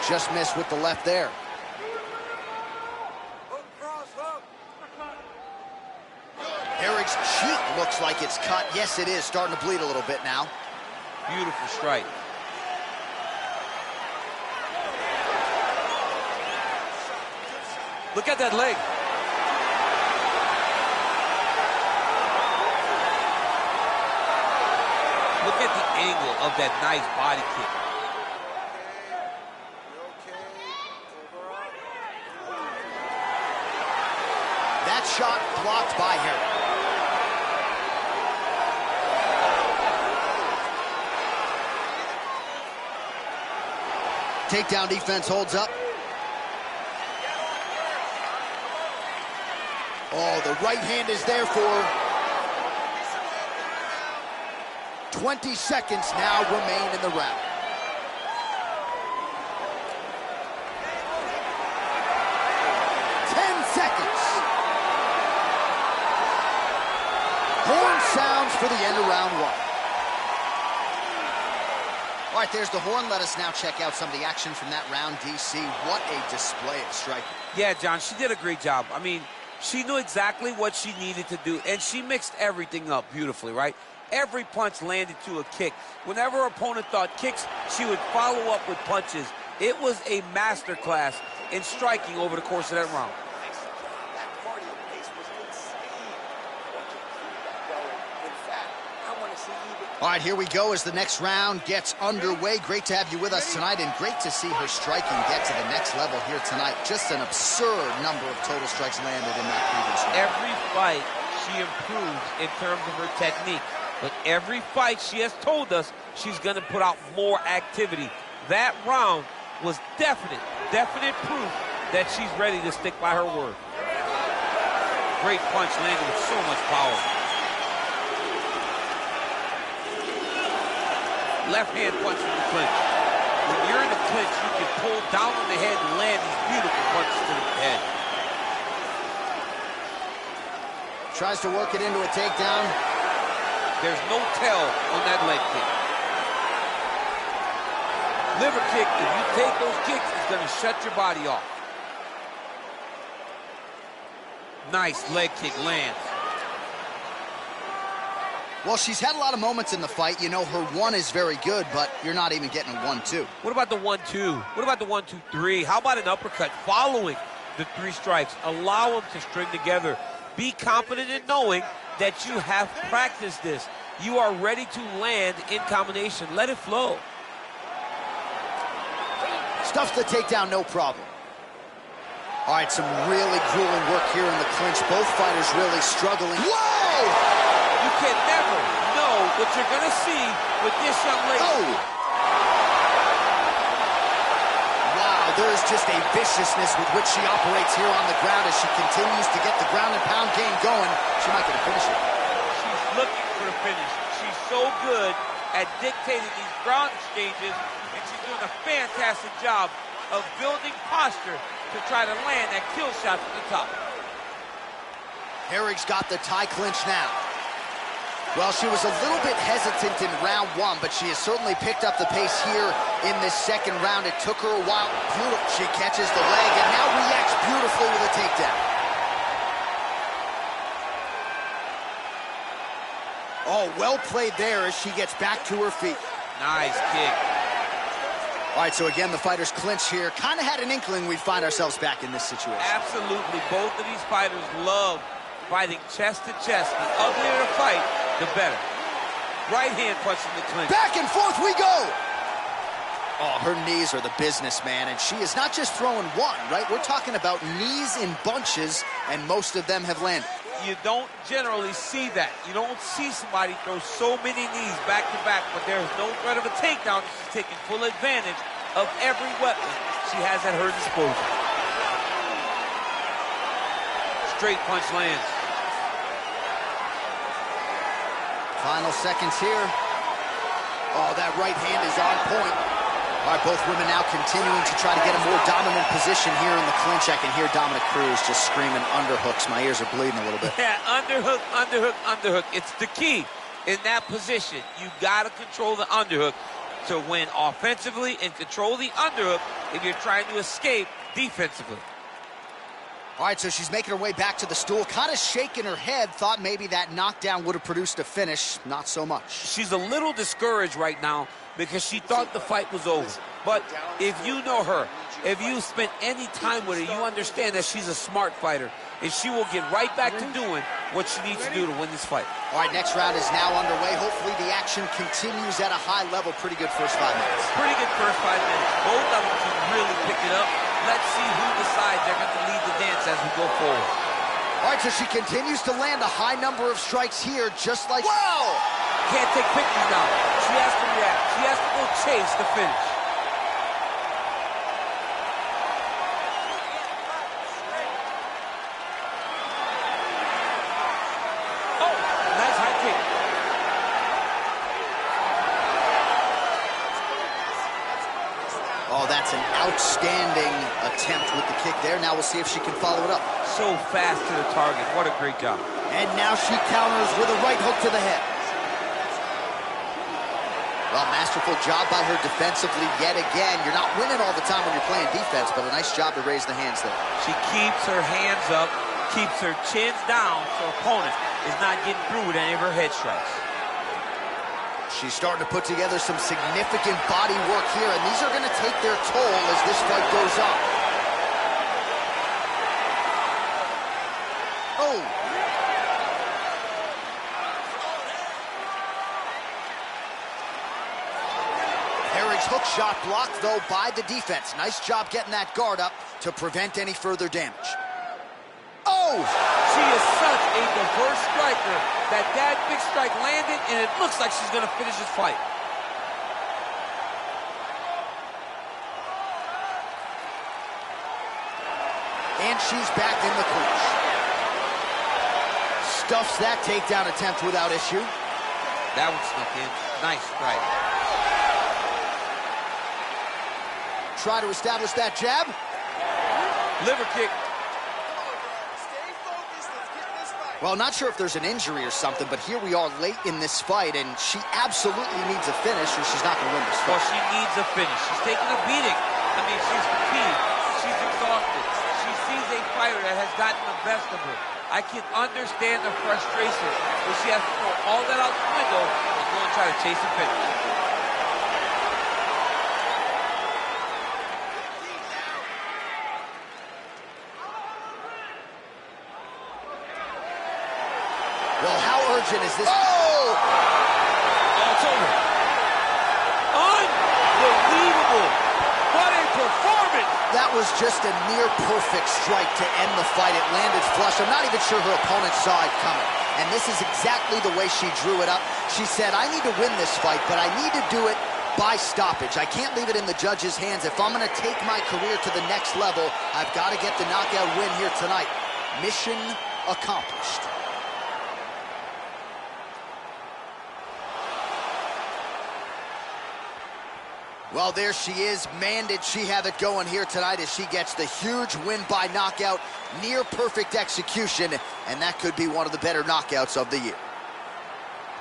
Just missed with the left there. Herrig's cheek looks like it's cut. Yes, it is. Starting to bleed a little bit now. Beautiful strike. Look at that leg. Look at the angle of that nice body kick. That shot blocked by Herrig. Takedown defense holds up. Oh, the right hand is there for her. 20 seconds now remain in the round. Horn sounds for the end of round one. All right, there's the horn. Let us now check out some of the action from that round, DC. What a display of striking. Yeah, John, she did a great job. I mean, she knew exactly what she needed to do, and she mixed everything up beautifully, right? Every punch landed to a kick. Whenever her opponent thought kicks, she would follow up with punches. It was a masterclass in striking over the course of that round. All right, here we go as the next round gets underway. Great to have you with us tonight, and great to see her striking get to the next level here tonight. Just an absurd number of total strikes landed in that previous round. Every fight, she improves in terms of her technique. But every fight, she has told us she's going to put out more activity. That round was definite proof that she's ready to stick by her word. Great punch landed with so much power. Left hand punch from the clinch. When you're in the clinch, you can pull down on the head and land these beautiful punches to the head. Tries to work it into a takedown. There's no tell on that leg kick. Liver kick, if you take those kicks, it's going to shut your body off. Nice leg kick lands. Well, she's had a lot of moments in the fight. You know, her 1 is very good, but you're not even getting a 1-2. What about the 1-2? What about the 1-2-3? How about an uppercut following the 3 strikes? Allow them to string together. Be confident in knowing that you have practiced this. You are ready to land in combination. Let it flow. Stuffs the takedown, no problem. All right, some really grueling work here in the clinch. Both fighters really struggling. Whoa! You can never know what you're going to see with this young lady. Oh! Wow, there is just a viciousness with which she operates here on the ground as she continues to get the ground and pound game going. She might get a finish here. She's looking for a finish. She's so good at dictating these ground exchanges, and she's doing a fantastic job of building posture to try to land that kill shot from the top. Herrig's got the tie clinch now. Well, she was a little bit hesitant in round 1, but she has certainly picked up the pace here in this second round. It took her a while. Beautiful. She catches the leg and now reacts beautifully with a takedown. Oh, well played there as she gets back to her feet. Nice kick. All right, so again, the fighters clinch here. Kind of had an inkling we'd find ourselves back in this situation. Absolutely. Both of these fighters love fighting chest to chest. The uglier the fight, the better. Right hand punching the clinch. Back and forth we go. Oh, her knees are the business, man, and she is not just throwing 1, right? We're talking about knees in bunches, and most of them have landed. You don't generally see that. You don't see somebody throw so many knees back to back, but there's no threat of a takedown. She's taking full advantage of every weapon she has at her disposal. Straight punch lands. Final seconds here. Oh, that right hand is on point. All right, both women now continuing to try to get a more dominant position here in the clinch. I can hear Dominic Cruz just screaming underhooks. My ears are bleeding a little bit. Yeah, underhook, underhook, underhook. It's the key in that position. You got to control the underhook to win offensively and control the underhook if you're trying to escape defensively. All right, so she's making her way back to the stool, kind of shaking her head, thought maybe that knockdown would have produced a finish. Not so much. She's a little discouraged right now because she thought the fight was over. But if you know her, if you spent any time with her, you understand that she's a smart fighter, and she will get right back to doing what she needs to do to win this fight. All right, next round is now underway. Hopefully the action continues at a high level. Pretty good first 5 minutes. Pretty good first 5 minutes. Both of them can really pick it up. Let's see who decides they're going to lead the dance as we go forward. All right, so she continues to land a high number of strikes here, just like... Wow! Can't take pictures now. She has to react. She has to go chase the finish. Oh, nice high kick. Oh, that's an outstanding attempt with the kick there. Now we'll see if she can follow it up. So fast to the target. What a great job. And now she counters with a right hook to the head. Well, masterful job by her defensively yet again. You're not winning all the time when you're playing defense, but a nice job to raise the hands there. She keeps her hands up, keeps her chins down so her opponent is not getting through with any of her head strikes. She's starting to put together some significant body work here, and these are going to take their toll as this fight goes on. Oh! Herrig's hook shot blocked, though, by the defense. Nice job getting that guard up to prevent any further damage. Oh! She is such a diverse striker that big strike landed, and it looks like she's going to finish this fight. And she's back in the clinch. Stuffs that takedown attempt without issue. That one snuck in. Nice strike. Try to establish that jab. Liver kick. Well, not sure if there's an injury or something, but here we are late in this fight, and she absolutely needs a finish or she's not going to win this fight. Well, she needs a finish. She's taking a beating. I mean, she's fatigued. She's exhausted. She's sees a fighter that has gotten the best of her, I can understand the frustration when she has to throw all that out the window and go and try to chase a finish. Well, how urgent is this? Oh! Oh, it's over. Unbelievable. What a performance. That was just a near-perfect strike to end the fight. It landed flush. I'm not even sure her opponent saw it coming. And this is exactly the way she drew it up. She said, I need to win this fight, but I need to do it by stoppage. I can't leave it in the judge's hands. If I'm going to take my career to the next level, I've got to get the knockout win here tonight. Mission accomplished. Well, there she is. Man, did she have it going here tonight as she gets the huge win by knockout, near perfect execution, and that could be one of the better knockouts of the year.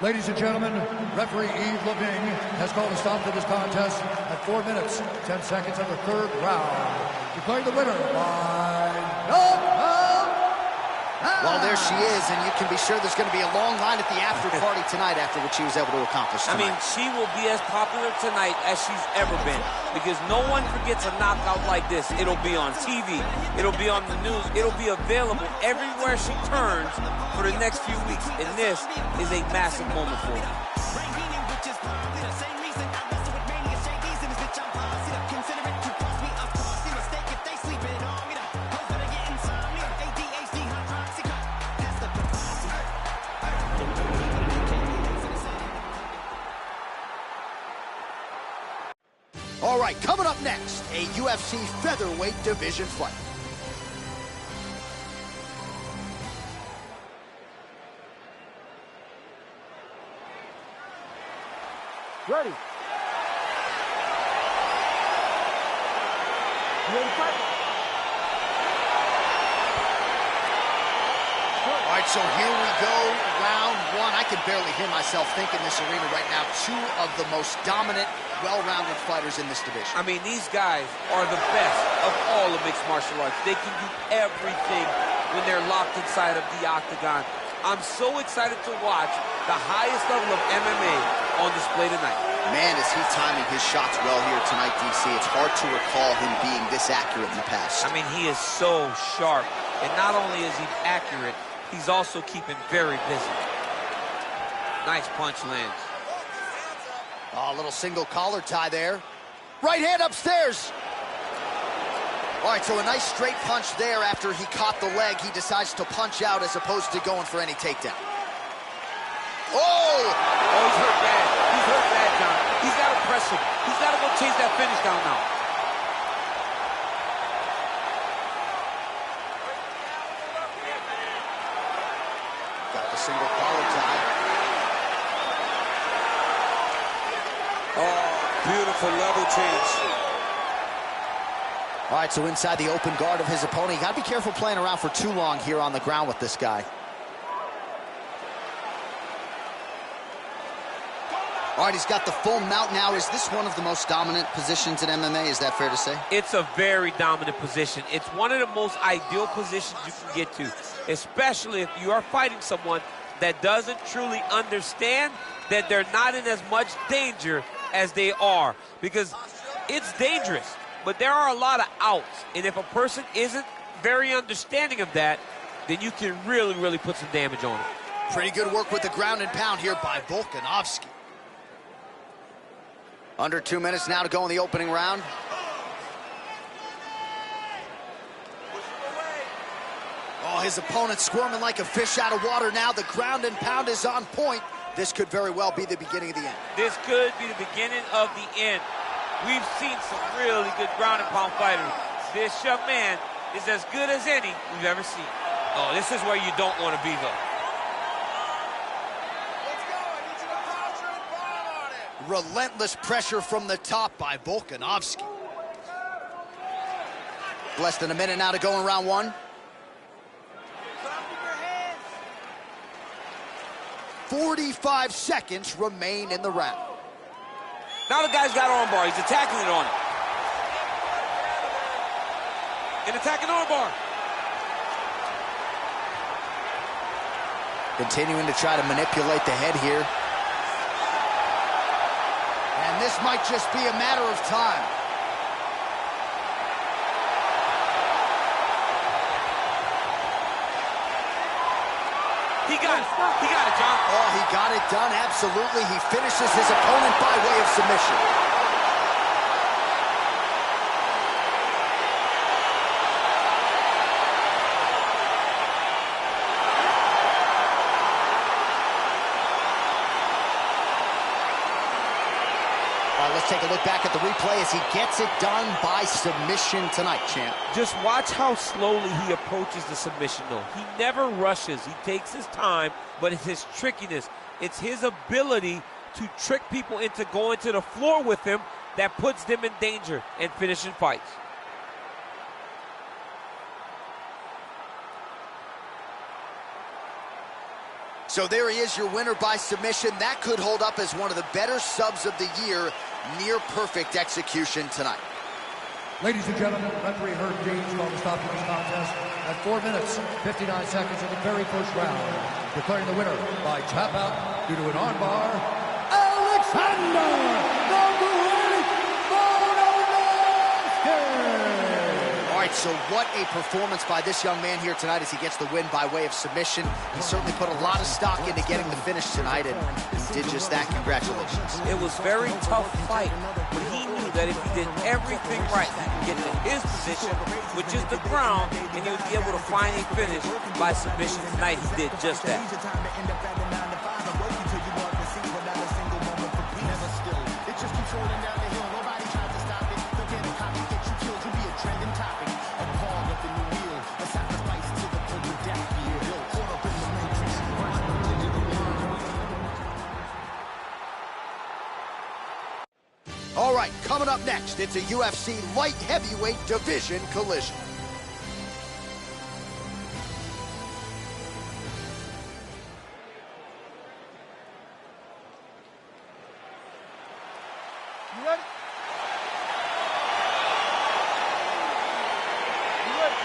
Ladies and gentlemen, referee Yves Leving has called a stop to this contest at 4 minutes, 10 seconds of the third round. Declaring the winner by knockout. Well, there she is, and you can be sure there's going to be a long line at the after party tonight after what she was able to accomplish tonight. I mean, she will be as popular tonight as she's ever been because no one forgets a knockout like this. It'll be on TV. It'll be on the news. It'll be available everywhere she turns for the next few weeks, and this is a massive moment for her. All right, coming up next, a UFC featherweight division fight. Ready. You ready to fight? All right, so here we go, round one. I can barely hear myself think in this arena right now. Two of the most dominant, well-rounded fighters in this division. I mean, these guys are the best of all of mixed martial arts. They can do everything when they're locked inside of the octagon. I'm so excited to watch the highest level of MMA on display tonight. Man, is he timing his shots well here tonight, DC. It's hard to recall him being this accurate in the past. I mean, he is so sharp. And not only is he accurate, he's also keeping very busy. Nice punch lands. Oh, a little single collar tie there. Right hand upstairs. All right, so a nice straight punch there after he caught the leg. He decides to punch out as opposed to going for any takedown. Oh! Oh, he's hurt bad. He's hurt bad, John. He's got to press him. He's got to go chase that finish down now. Got the single collar tie. Oh, beautiful level change. All right, so inside the open guard of his opponent. You got to be careful playing around for too long here on the ground with this guy. All right, he's got the full mount now. Is this one of the most dominant positions in MMA? Is that fair to say? It's a very dominant position. It's one of the most ideal positions you can get to, especially if you are fighting someone that doesn't truly understand that they're not in as much danger as they are, because it's dangerous, but there are a lot of outs, and if a person isn't very understanding of that, then you can really, really put some damage on it. Pretty good work with the ground and pound here by Volkanovski. Under 2 minutes now to go in the opening round. Oh, his opponent squirming like a fish out of water now. The ground and pound is on point. This could very well be the beginning of the end. This could be the beginning of the end. We've seen some really good ground and pound fighters. This young man is as good as any we've ever seen. Oh, this is where you don't want to be, though. Relentless pressure from the top by Volkanovski. Less than a minute now to go in round one. 45 seconds remain in the round. Now the guy's got armbar. He's attacking it on him. An attacking armbar. Continuing to try to manipulate the head here. And this might just be a matter of time. He got it, John. Oh, he got it done, absolutely. He finishes his opponent by way of submission. Let's take a look back at the replay as he gets it done by submission tonight, champ. Just watch how slowly he approaches the submission, though. He never rushes. He takes his time, but it's his trickiness. It's his ability to trick people into going to the floor with him that puts them in danger and finishing fights. So there he is, your winner by submission. That could hold up as one of the better subs of the year. Near perfect execution tonight. Ladies and gentlemen, referee Herrig called the stop to this contest at 4 minutes, 59 seconds of the very first round, declaring the winner by tap out due to an armbar, Alexander the Great Volkanovski! All right, so what a performance by this young man here tonight as he gets the win by way of submission. He certainly put a lot of stock into getting the finish tonight and did just that. Congratulations. It was a very tough fight, but he knew that if he did everything right, he could get to his position, which is the ground, and he would be able to find a finish by submission tonight. He did just that. All right, coming up next, it's a UFC light heavyweight division collision. You ready? You ready?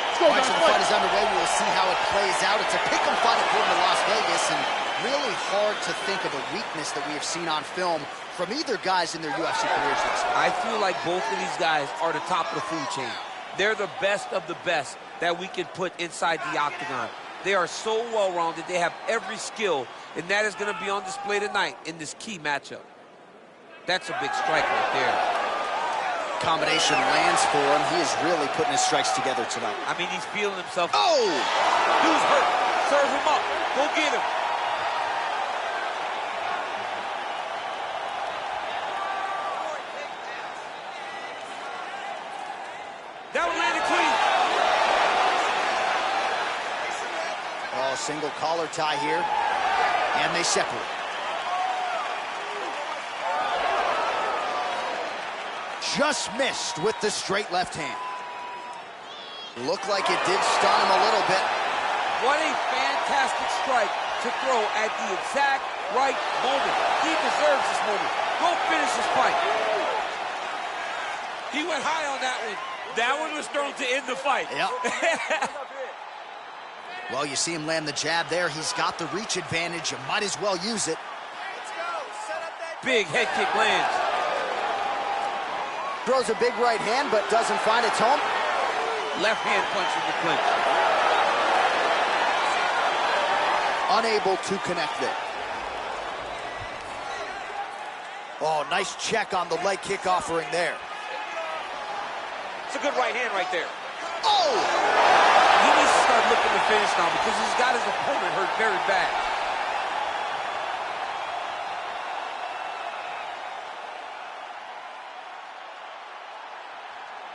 Let's go, All right, so the fight is underway. We will see how it plays out. It's a pick'em fight according to Las Vegas, and really hard to think of a weakness that we have seen on film from either guys in their UFC careers this year. I feel like both of these guys are the top of the food chain. They're the best of the best that we can put inside the octagon. They are so well-rounded. They have every skill, and that is going to be on display tonight in this key matchup. That's a big strike right there. Combination lands for him. He is really putting his strikes together tonight. I mean, he's feeling himself. Oh! Dude's hurt. Serve him up. Go get him. That one landed clean. Oh, single collar tie here. And they separate. Just missed with the straight left hand. Looked like it did stun him a little bit. What a fantastic strike to throw at the exact right moment. He deserves this moment. Go finish this fight. He went high on that one. That one was thrown to end the fight. Yep. Well, you see him land the jab there. He's got the reach advantage. You might as well use it. Let's go. Set up that Big head kick lands. Throws a big right hand, but doesn't find its home. Left hand punch in the clinch. Unable to connect there. Oh, nice check on the leg kick offering there. It's a good right hand right there. Oh! He needs to start looking to finish now because he's got his opponent hurt very bad.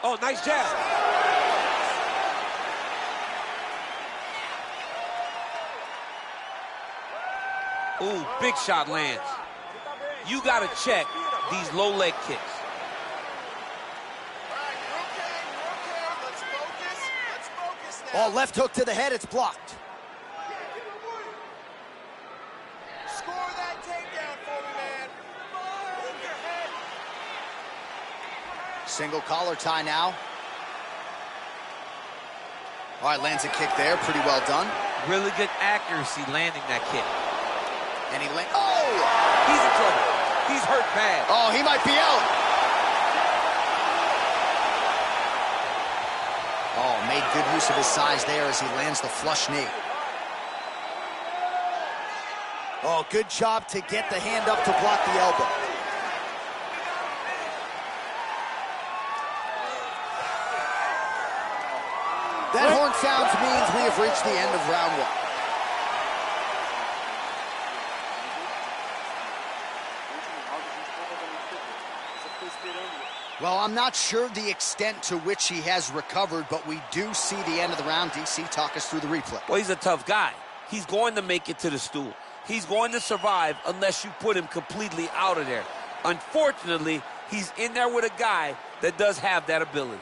Oh, nice jab. Ooh, big shot lands. You got to check these low leg kicks. Oh, left hook to the head, it's blocked. Score that takedown for me, man. Move your head. Single collar tie now. All right, lands a kick there. Pretty well done. Really good accuracy landing that kick. And he lands. Oh! He's in trouble. He's hurt bad. Oh, he might be out. Oh, made good use of his size there as he lands the flush knee. Oh, good job to get the hand up to block the elbow. That horn sounds means we have reached the end of round one. Well, I'm not sure the extent to which he has recovered, but we do see the end of the round. DC, talk us through the replay. Well, he's a tough guy. He's going to make it to the stool. He's going to survive unless you put him completely out of there. Unfortunately, he's in there with a guy that does have that ability.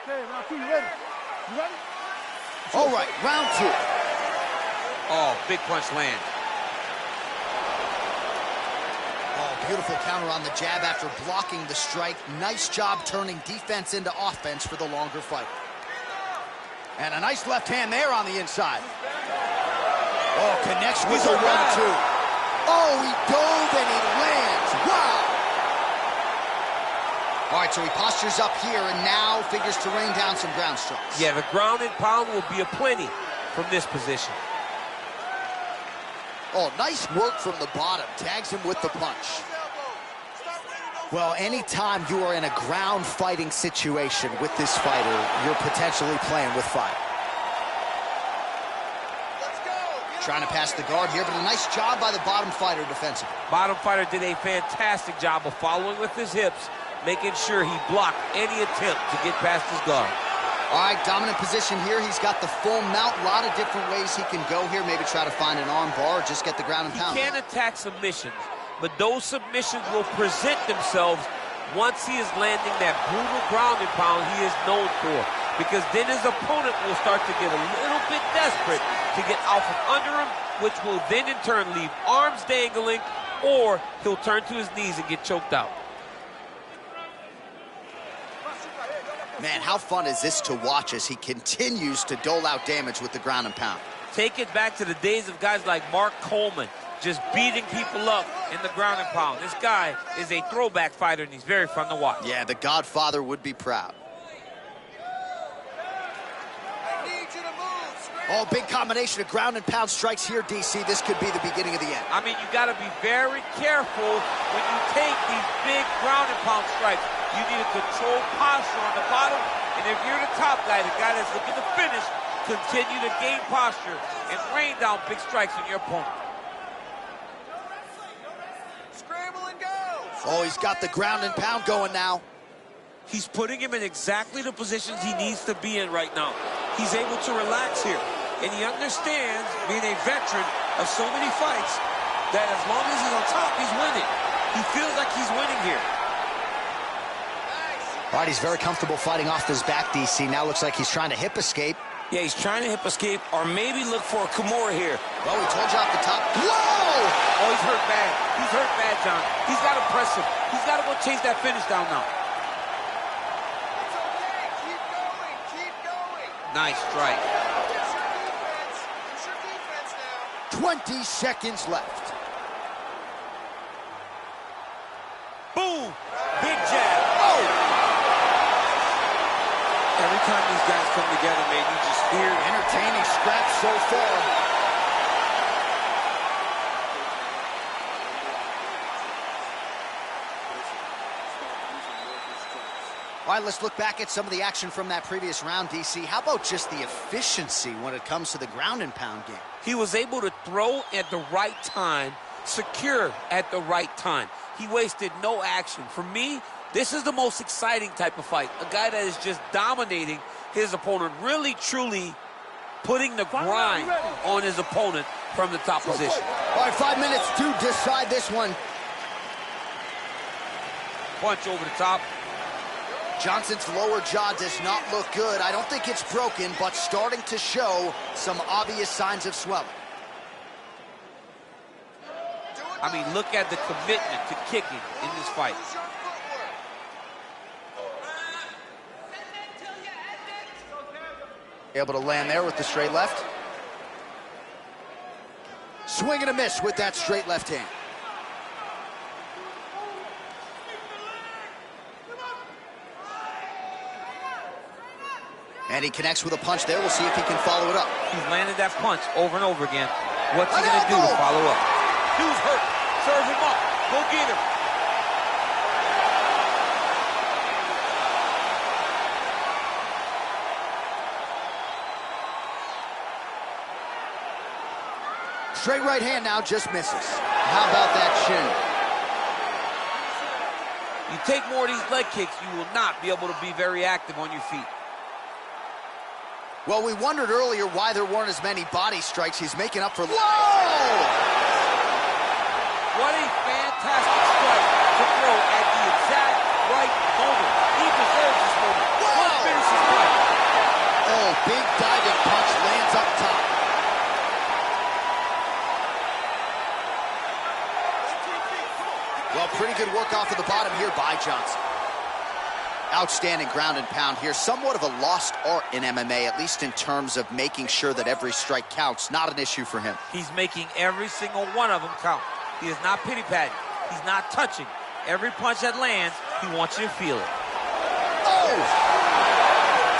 Okay, round two, you ready? You ready? All right, round two. Oh, big punch land. Oh, beautiful counter on the jab after blocking the strike. Nice job turning defense into offense for the longer fight. And a nice left hand there on the inside. Oh, connects with a 1-2. Oh, he dove and he lands. Wow. All right, so he postures up here and now figures to rain down some ground strikes. Yeah, the ground and pound will be aplenty from this position. Oh, nice work from the bottom. Tags him with the punch. Well, anytime you are in a ground fighting situation with this fighter, you're potentially playing with fire. Trying to pass the guard here, but a nice job by the bottom fighter defensively. Bottom fighter did a fantastic job of following with his hips, making sure he blocked any attempt to get past his guard. All right, dominant position here. He's got the full mount. A lot of different ways he can go here. Maybe try to find an arm bar or just get the ground and pound. He can attack submissions, but those submissions will present themselves once he is landing that brutal ground and pound he is known for. Because then his opponent will start to get a little bit desperate to get out from under him, which will then in turn leave arms dangling, or he'll turn to his knees and get choked out. Man, how fun is this to watch as he continues to dole out damage with the ground and pound? Take it back to the days of guys like Mark Coleman, just beating people up in the ground and pound. This guy is a throwback fighter, and he's very fun to watch. Yeah, the Godfather would be proud. Oh, big combination of ground and pound strikes here, DC. This could be the beginning of the end. I mean, you got to be very careful when you take these big ground and pound strikes. You need a controlled posture on the bottom, and if you're the top guy, the guy that's looking to finish, continue to gain posture and rain down big strikes on your opponent. Scramble and go! Oh, he's got the ground and pound going now. He's putting him in exactly the positions he needs to be in right now. He's able to relax here, and he understands, being a veteran of so many fights, that as long as he's on top, he's winning. He feels like he's winning here. All right, he's very comfortable fighting off his back, DC. Now looks like he's trying to hip escape. Yeah, he's trying to hip escape, or maybe look for a Kimura here. Oh, he told you off the top. Whoa! Oh, he's hurt bad. He's hurt bad, John. He's got to press him. He's got to go chase that finish down now. It's okay. Keep going. Keep going. Nice strike. It's your defense. It's your defense now. 20 seconds left. Boom! Big jab. Oh! Every time these guys come together, man, you just hear Entertaining scraps so far. All right, let's look back at some of the action from that previous round, DC. How about just the efficiency when it comes to the ground and pound game? He was able to throw at the right time, secure at the right time. He wasted no action. For me, this is the most exciting type of fight. A guy that is just dominating his opponent, really, truly putting the grind on his opponent from the top position. All right, 5 minutes to decide this one. Punch over the top. Johnson's lower jaw does not look good. I don't think it's broken, but starting to show some obvious signs of swelling. Doing I mean, look at the commitment to kicking in this fight. Able to land there with the straight left. Swing and a miss with that straight left hand. And he connects with a punch there. We'll see if he can follow it up. He's landed that punch over and over again. What's he going to do to follow up? Dude's hurt. Serve him up. Go get him. Straight right hand now just misses. How about that shin? You take more of these leg kicks, you will not be able to be very active on your feet. Well, we wondered earlier why there weren't as many body strikes. He's making up for... Whoa! What a fantastic strike to throw at the exact right moment. He deserves this moment. Let's finish his fight. Oh, big diving punch lands up top. Well, pretty good work off of the bottom here by Johnson. Outstanding ground and pound here. Somewhat of a lost art in MMA, at least in terms of making sure that every strike counts. Not an issue for him. He's making every single one of them count. He is not pity-patting. He's not touching. Every punch that lands, he wants you to feel it. Oh!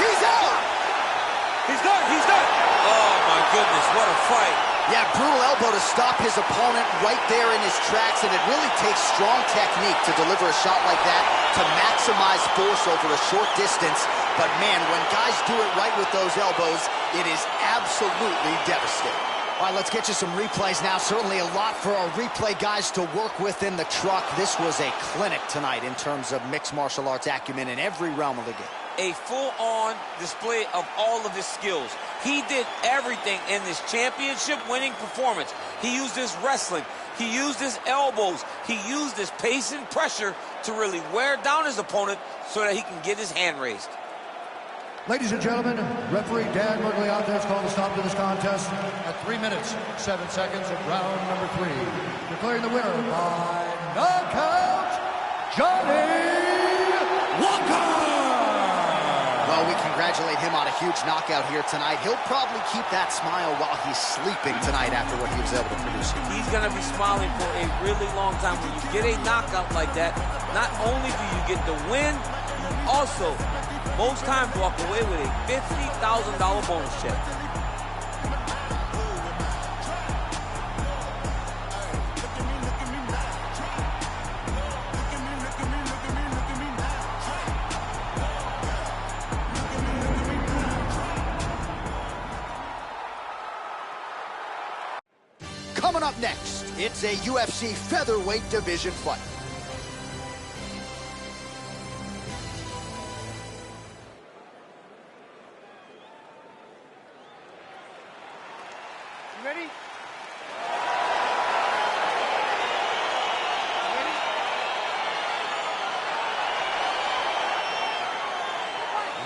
He's out! He's done! He's done! Oh, my goodness, what a fight. Yeah, brutal elbow to stop his opponent right there in his tracks, and it really takes strong technique to deliver a shot like that to maximize force over a short distance. But man, when guys do it right with those elbows, it is absolutely devastating. All right, let's get you some replays now. Certainly a lot for our replay guys to work with in the truck. This was a clinic tonight in terms of mixed martial arts acumen in every realm of the game. A full-on display of all of his skills. He did everything in this championship-winning performance. He used his wrestling. He used his elbows. He used his pace and pressure to really wear down his opponent so that he can get his hand raised. Ladies and gentlemen, referee Dan Mergliata has called a stop to this contest at 3 minutes, 7 seconds of round number 3. Declaring the winner by knockout, Johnny Walker! Well, we congratulate him on a huge knockout here tonight. He'll probably keep that smile while he's sleeping tonight after what he was able to produce. He's going to be smiling for a really long time. When you get a knockout like that, not only do you get the win, you also, most times, walk away with a $50,000 bonus check. Coming up next, it's a UFC featherweight division fight. You ready?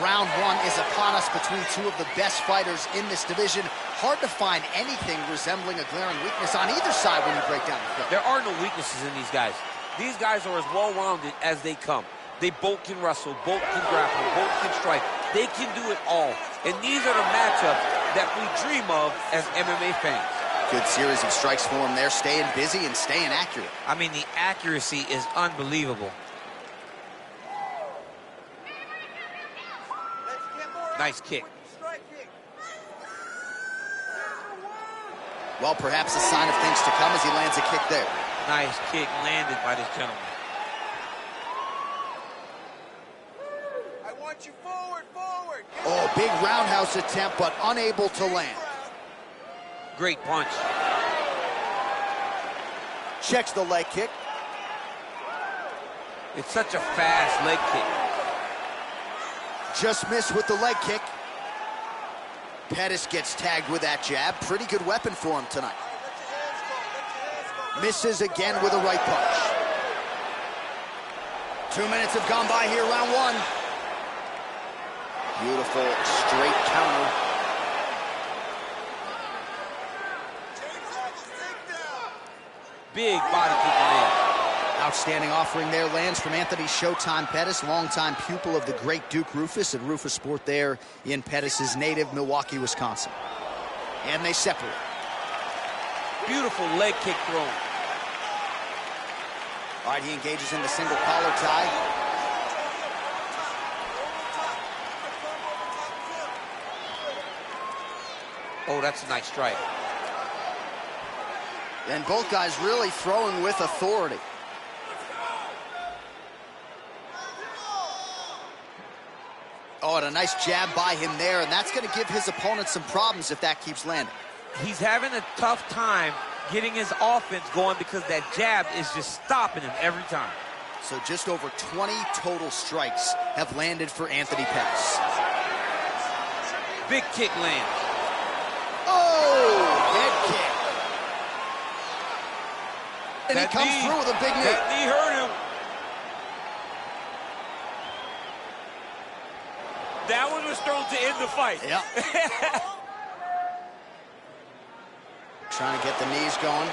Round 1 is upon us between two of the best fighters in this division. Hard to find anything resembling a glaring weakness on either side when you break down the film. There are no weaknesses in these guys. These guys are as well-rounded as they come. They both can wrestle, both can grapple, both can strike. They can do it all. And these are the matchups that we dream of as MMA fans. Good series of strikes for him there, staying busy and staying accurate. I mean, the accuracy is unbelievable. Nice kick. Well, perhaps a sign of things to come as he lands a kick there. Nice kick landed by this gentleman. I want you forward, forward. Oh, big roundhouse attempt, but unable to land. Great punch. Checks the leg kick. It's such a fast leg kick. Just missed with the leg kick. Pettis gets tagged with that jab. Pretty good weapon for him tonight. Misses again with a right punch. 2 minutes have gone by here, round 1. Beautiful straight counter. big body kick land. Outstanding offering there lands from Anthony Showtime Pettis, longtime pupil of the great Duke Rufus at Rufus Sport there in Pettis' native Milwaukee, Wisconsin. And they separate. Beautiful leg kick thrown. All right, he engages in the single collar tie. Oh, that's a nice strike. And both guys really throwing with authority. Oh, and a nice jab by him there, and that's going to give his opponent some problems if that keeps landing. He's having a tough time getting his offense going because that jab is just stopping him every time. So just over 20 total strikes have landed for Anthony Pettis. Big kick lands. Oh, head kick. And that he comes knee, through with a big knee. That knee hurt him. That one was thrown to end the fight. Yeah. Trying to get the knees going.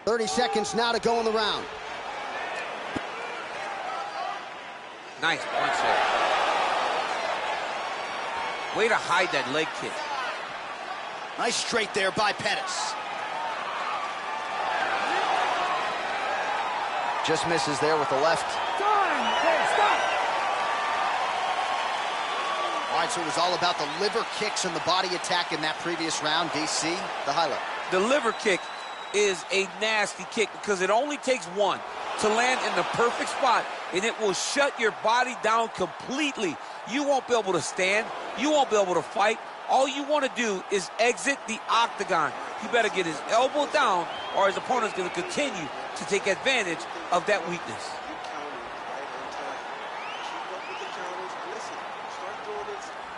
30 seconds now to go in the round. Nice punch there. Way to hide that leg kick. Nice straight there by Pettis. Just misses there with the left. All right, so it was all about the liver kicks and the body attack in that previous round. DC, the highlight. The liver kick is a nasty kick because it only takes one to land in the perfect spot, and it will shut your body down completely. You won't be able to stand. You won't be able to fight. All you want to do is exit the octagon. He better get his elbow down, or his opponent's going to continue to take advantage of that weakness.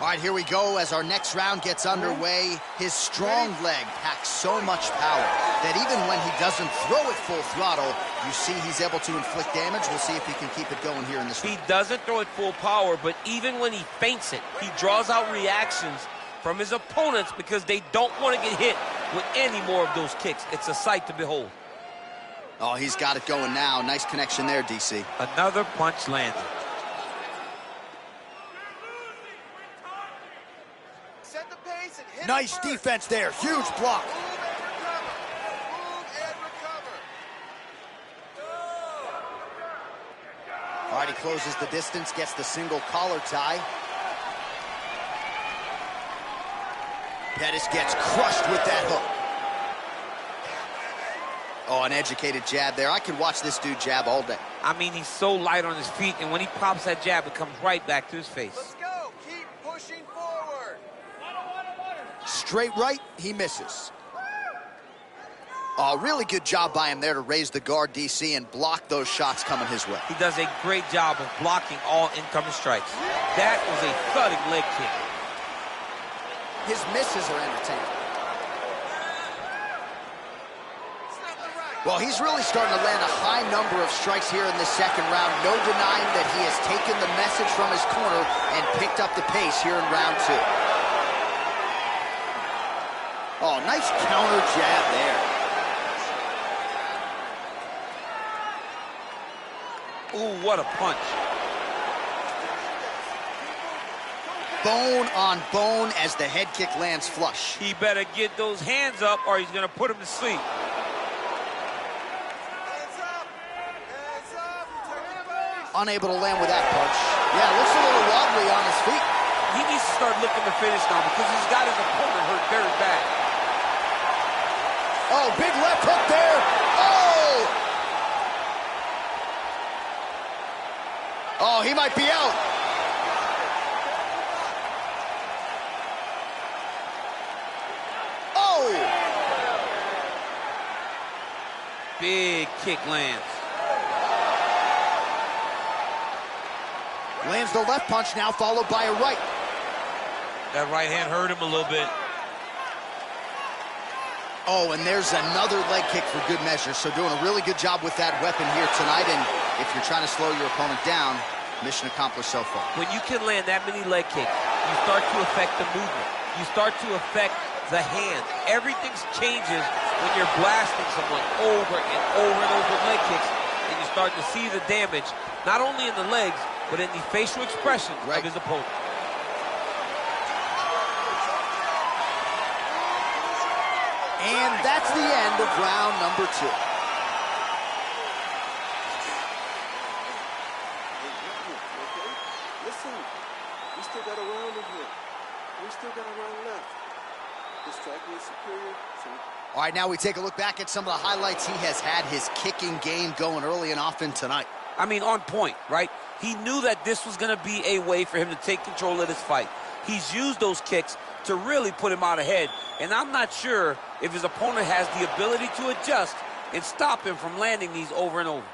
All right, here we go as our next round gets underway. His strong leg packs so much power that even when he doesn't throw it full throttle, you see he's able to inflict damage. We'll see if he can keep it going here in this round. He doesn't throw it full power, but even when he feints it, he draws out reactions from his opponents because they don't want to get hit with any more of those kicks. It's a sight to behold. Oh, he's got it going now. Nice connection there, DC. Another punch landed. Nice defense there. Huge block. All right, he closes the distance, gets the single collar tie. Pettis gets crushed with that hook. Oh, an educated jab there. I could watch this dude jab all day. I mean, he's so light on his feet, and when he pops that jab, it comes right back to his face. Let's go. Keep pushing forward. Straight right, he misses. Oh, really good job by him there to raise the guard, DC, and block those shots coming his way. He does a great job of blocking all incoming strikes. That was a thudding leg kick. His misses are entertaining. Well, he's really starting to land a high number of strikes here in the second round. No denying that he has taken the message from his corner and picked up the pace here in round two. Oh, nice counter jab there. Ooh, what a punch. Bone on bone as the head kick lands flush. He better get those hands up or he's going to put him to sleep. Unable to land with that punch. Yeah, looks a little wobbly on his feet. He needs to start looking to finish now because he's got his opponent hurt very bad. Oh, big left hook there. Oh! Oh, he might be out. Oh! Big kick lands. Lands the left punch now, followed by a right. That right hand hurt him a little bit. Oh, and there's another leg kick for good measure. So doing a really good job with that weapon here tonight. And if you're trying to slow your opponent down, mission accomplished so far. When you can land that many leg kicks, you start to affect the movement. You start to affect the hand. Everything changes when you're blasting someone over and over and over with leg kicks, and you're starting to see the damage, not only in the legs, but in the facial expression of his opponent. And that's the end of round number 2. Listen, we still got a round in here. We still got a round left. The striking is superior. All right, now we take a look back at some of the highlights. He has had his kicking game going early and often tonight. I mean, on point, right? He knew that this was going to be a way for him to take control of this fight. He's used those kicks to really put him out ahead, and I'm not sure if his opponent has the ability to adjust and stop him from landing these over and over.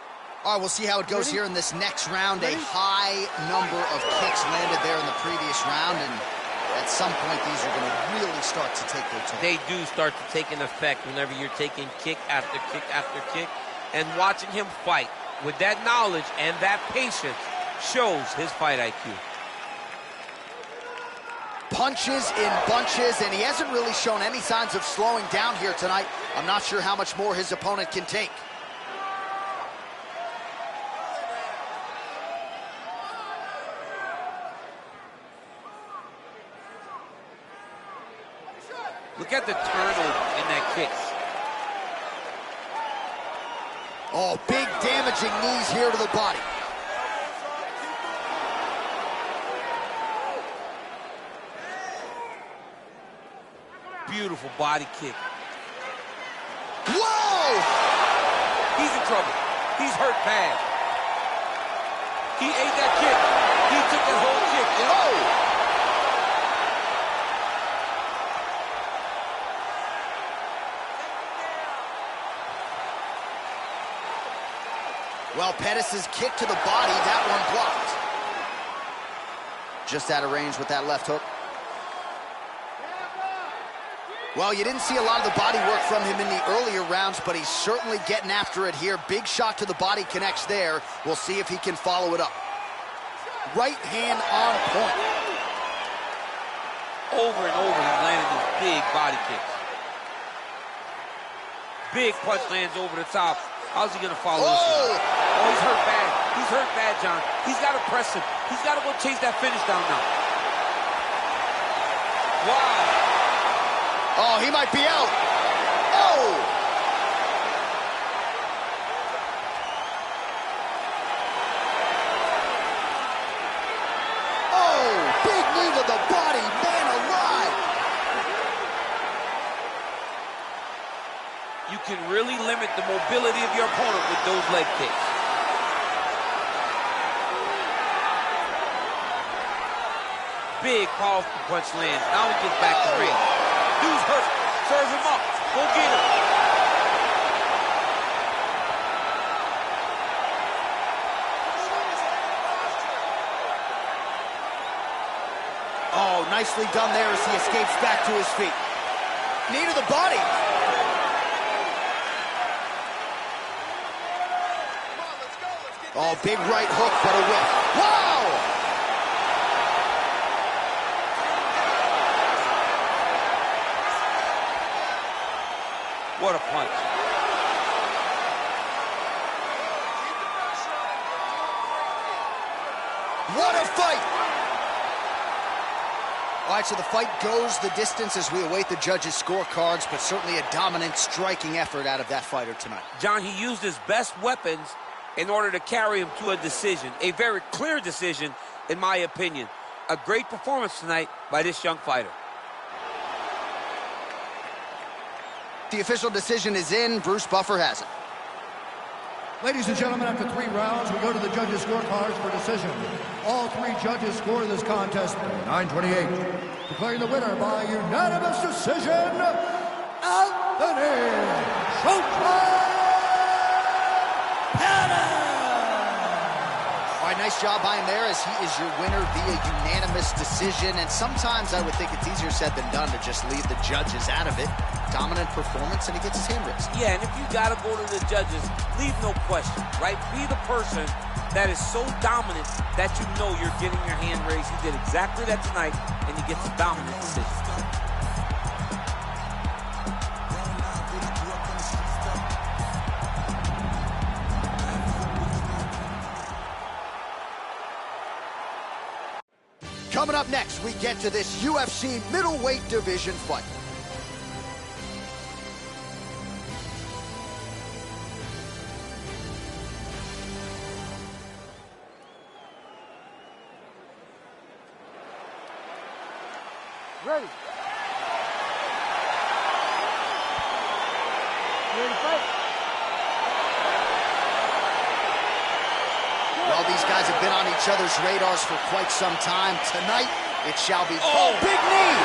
All right, we'll see how it goes here in this next round. A high number of kicks landed there in the previous round, and at some point, these are going to really start to take their toll. They do start to take an effect whenever you're taking kick after kick after kick, and watching him fight with that knowledge and that patience shows his fight IQ. Punches in bunches, and he hasn't really shown any signs of slowing down here tonight. I'm not sure how much more his opponent can take. Look at the turnover in that kick. Oh, big damaging knees here to the body. Beautiful body kick. Whoa! He's in trouble. He's hurt bad. He ate that kick. He took that whole kick. Oh! Well, Pettis' kick to the body, that one blocked. Just out of range with that left hook. Well, you didn't see a lot of the body work from him in the earlier rounds, but he's certainly getting after it here. Big shot to the body connects there. We'll see if he can follow it up. Right hand on point. Over and over, he's landing these big body kicks. Big punch lands over the top. How's he gonna follow this? Oh, he's hurt bad. He's hurt bad, John. He's gotta press him. He's gotta go chase that finish down now. Wow. Oh, he might be out. Oh! Oh, big knee to the body, man alive. You can really limit the mobility of your opponent with those leg kicks. Big, powerful punch lands. Now he gets back to ring. Dude's hurt. Serve him up. Go get him. Oh, nicely done there as he escapes back to his feet. Knee to the body. Oh, big right hook, but a whiff. Wow! What a punch. What a fight! All right, so the fight goes the distance as we await the judges' scorecards, but certainly a dominant striking effort out of that fighter tonight. John, he used his best weapons in order to carry him to a decision. A very clear decision, in my opinion. A great performance tonight by this young fighter. The official decision is in. Bruce Buffer has it. Ladies and gentlemen, after 3 rounds, we go to the judges' scorecards for decision. All 3 judges scored this contest 9-28. Declaring the winner by unanimous decision, Anthony Showtime Pettis! All right, nice job by him there as he is your winner via unanimous decision. And sometimes I would think it's easier said than done to just leave the judges out of it. Dominant performance, and he gets his hand raised. Yeah, and if you got to go to the judges, leave no question, right? Be the person that is so dominant that you know you're getting your hand raised. He did exactly that tonight, and he gets a dominant decision. Coming up next, we get to this UFC middleweight division fight. Ready. Ready to fight? Well, these guys have been on each other's radars for quite some time. Tonight, it shall be... Oh, big knee!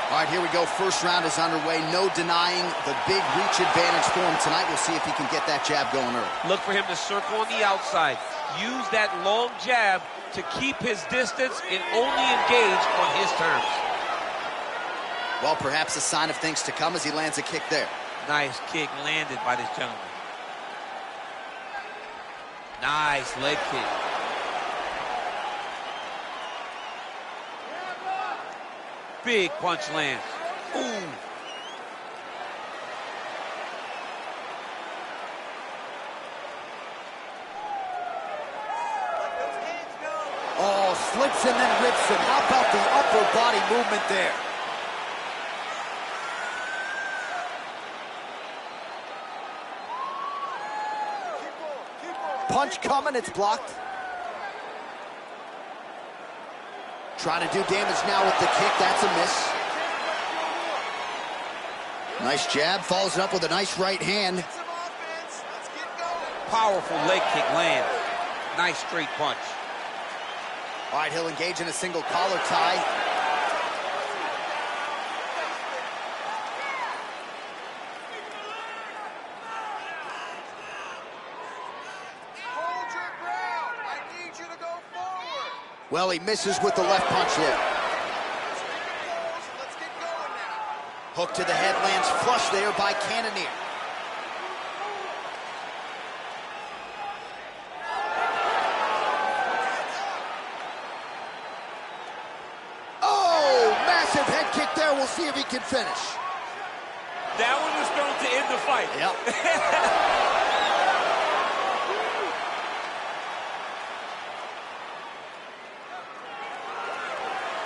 All right, here we go. First round is underway. No denying the big reach advantage for him tonight. We'll see if he can get that jab going early. Look for him to circle on the outside. Use that long jab to keep his distance and only engage on his terms. Well, perhaps a sign of things to come as he lands a kick there. Nice kick landed by this gentleman. Nice leg kick. Big punch lands. Ooh. Oh, slips and then rips him. How about the upper body movement there? Punch coming, it's blocked. Trying to do damage now with the kick, that's a miss. Nice jab, follows it up with a nice right hand. Powerful leg kick lands. Nice straight punch. All right, he'll engage in a single collar tie. Hold your ground. I need you to go forward. Well, he misses with the left punch there. Let's get going now. Hook to the head lands flush there by Cannonier. Head kick there. We'll see if he can finish. That one was thrown to end the fight. Yep.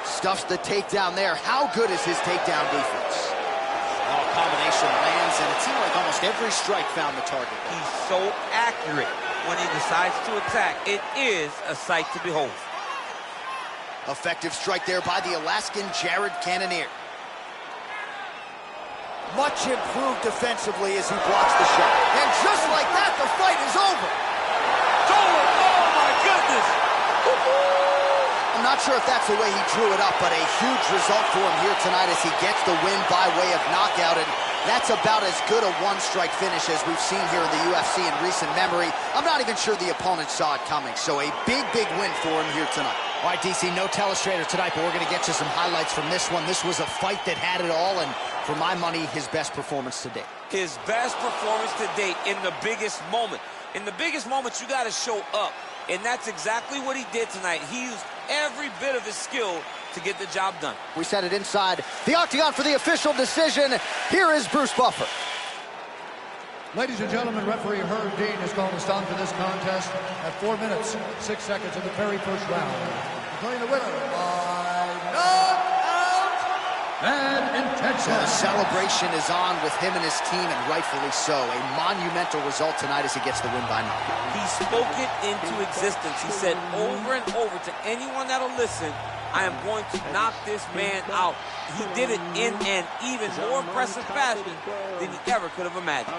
Stuffs the takedown there. How good is his takedown defense? Oh, combination lands, and it seemed like almost every strike found the target. He's so accurate when he decides to attack. It is a sight to behold. Effective strike there by the Alaskan Jared Cannonier. Much improved defensively as he blocks the shot. And just like that, the fight is over. It's over. Oh, my goodness. I'm not sure if that's the way he drew it up, but a huge result for him here tonight as he gets the win by way of knockout. And that's about as good a one-strike finish as we've seen here in the UFC in recent memory. I'm not even sure the opponent saw it coming. So a big, big win for him here tonight. All right, DC, no telestrator tonight, but we're going to get you some highlights from this one. This was a fight that had it all, and for my money, his best performance to date. His best performance to date in the biggest moment. In the biggest moments, you got to show up, and that's exactly what he did tonight. He used every bit of his skill to get the job done. We set it inside the octagon for the official decision. Here is Bruce Buffer. Ladies and gentlemen, referee Herrig has called a stop to this contest at 4 minutes, 6 seconds of the very first round. Declaring the winner by knockout and intention. So the celebration is on with him and his team, and rightfully so. A monumental result tonight as he gets the win by knockout. He spoke it into existence. He said over and over to anyone that'll listen, I am going to knock this man out. He did it in an even more impressive fashion than he ever could have imagined.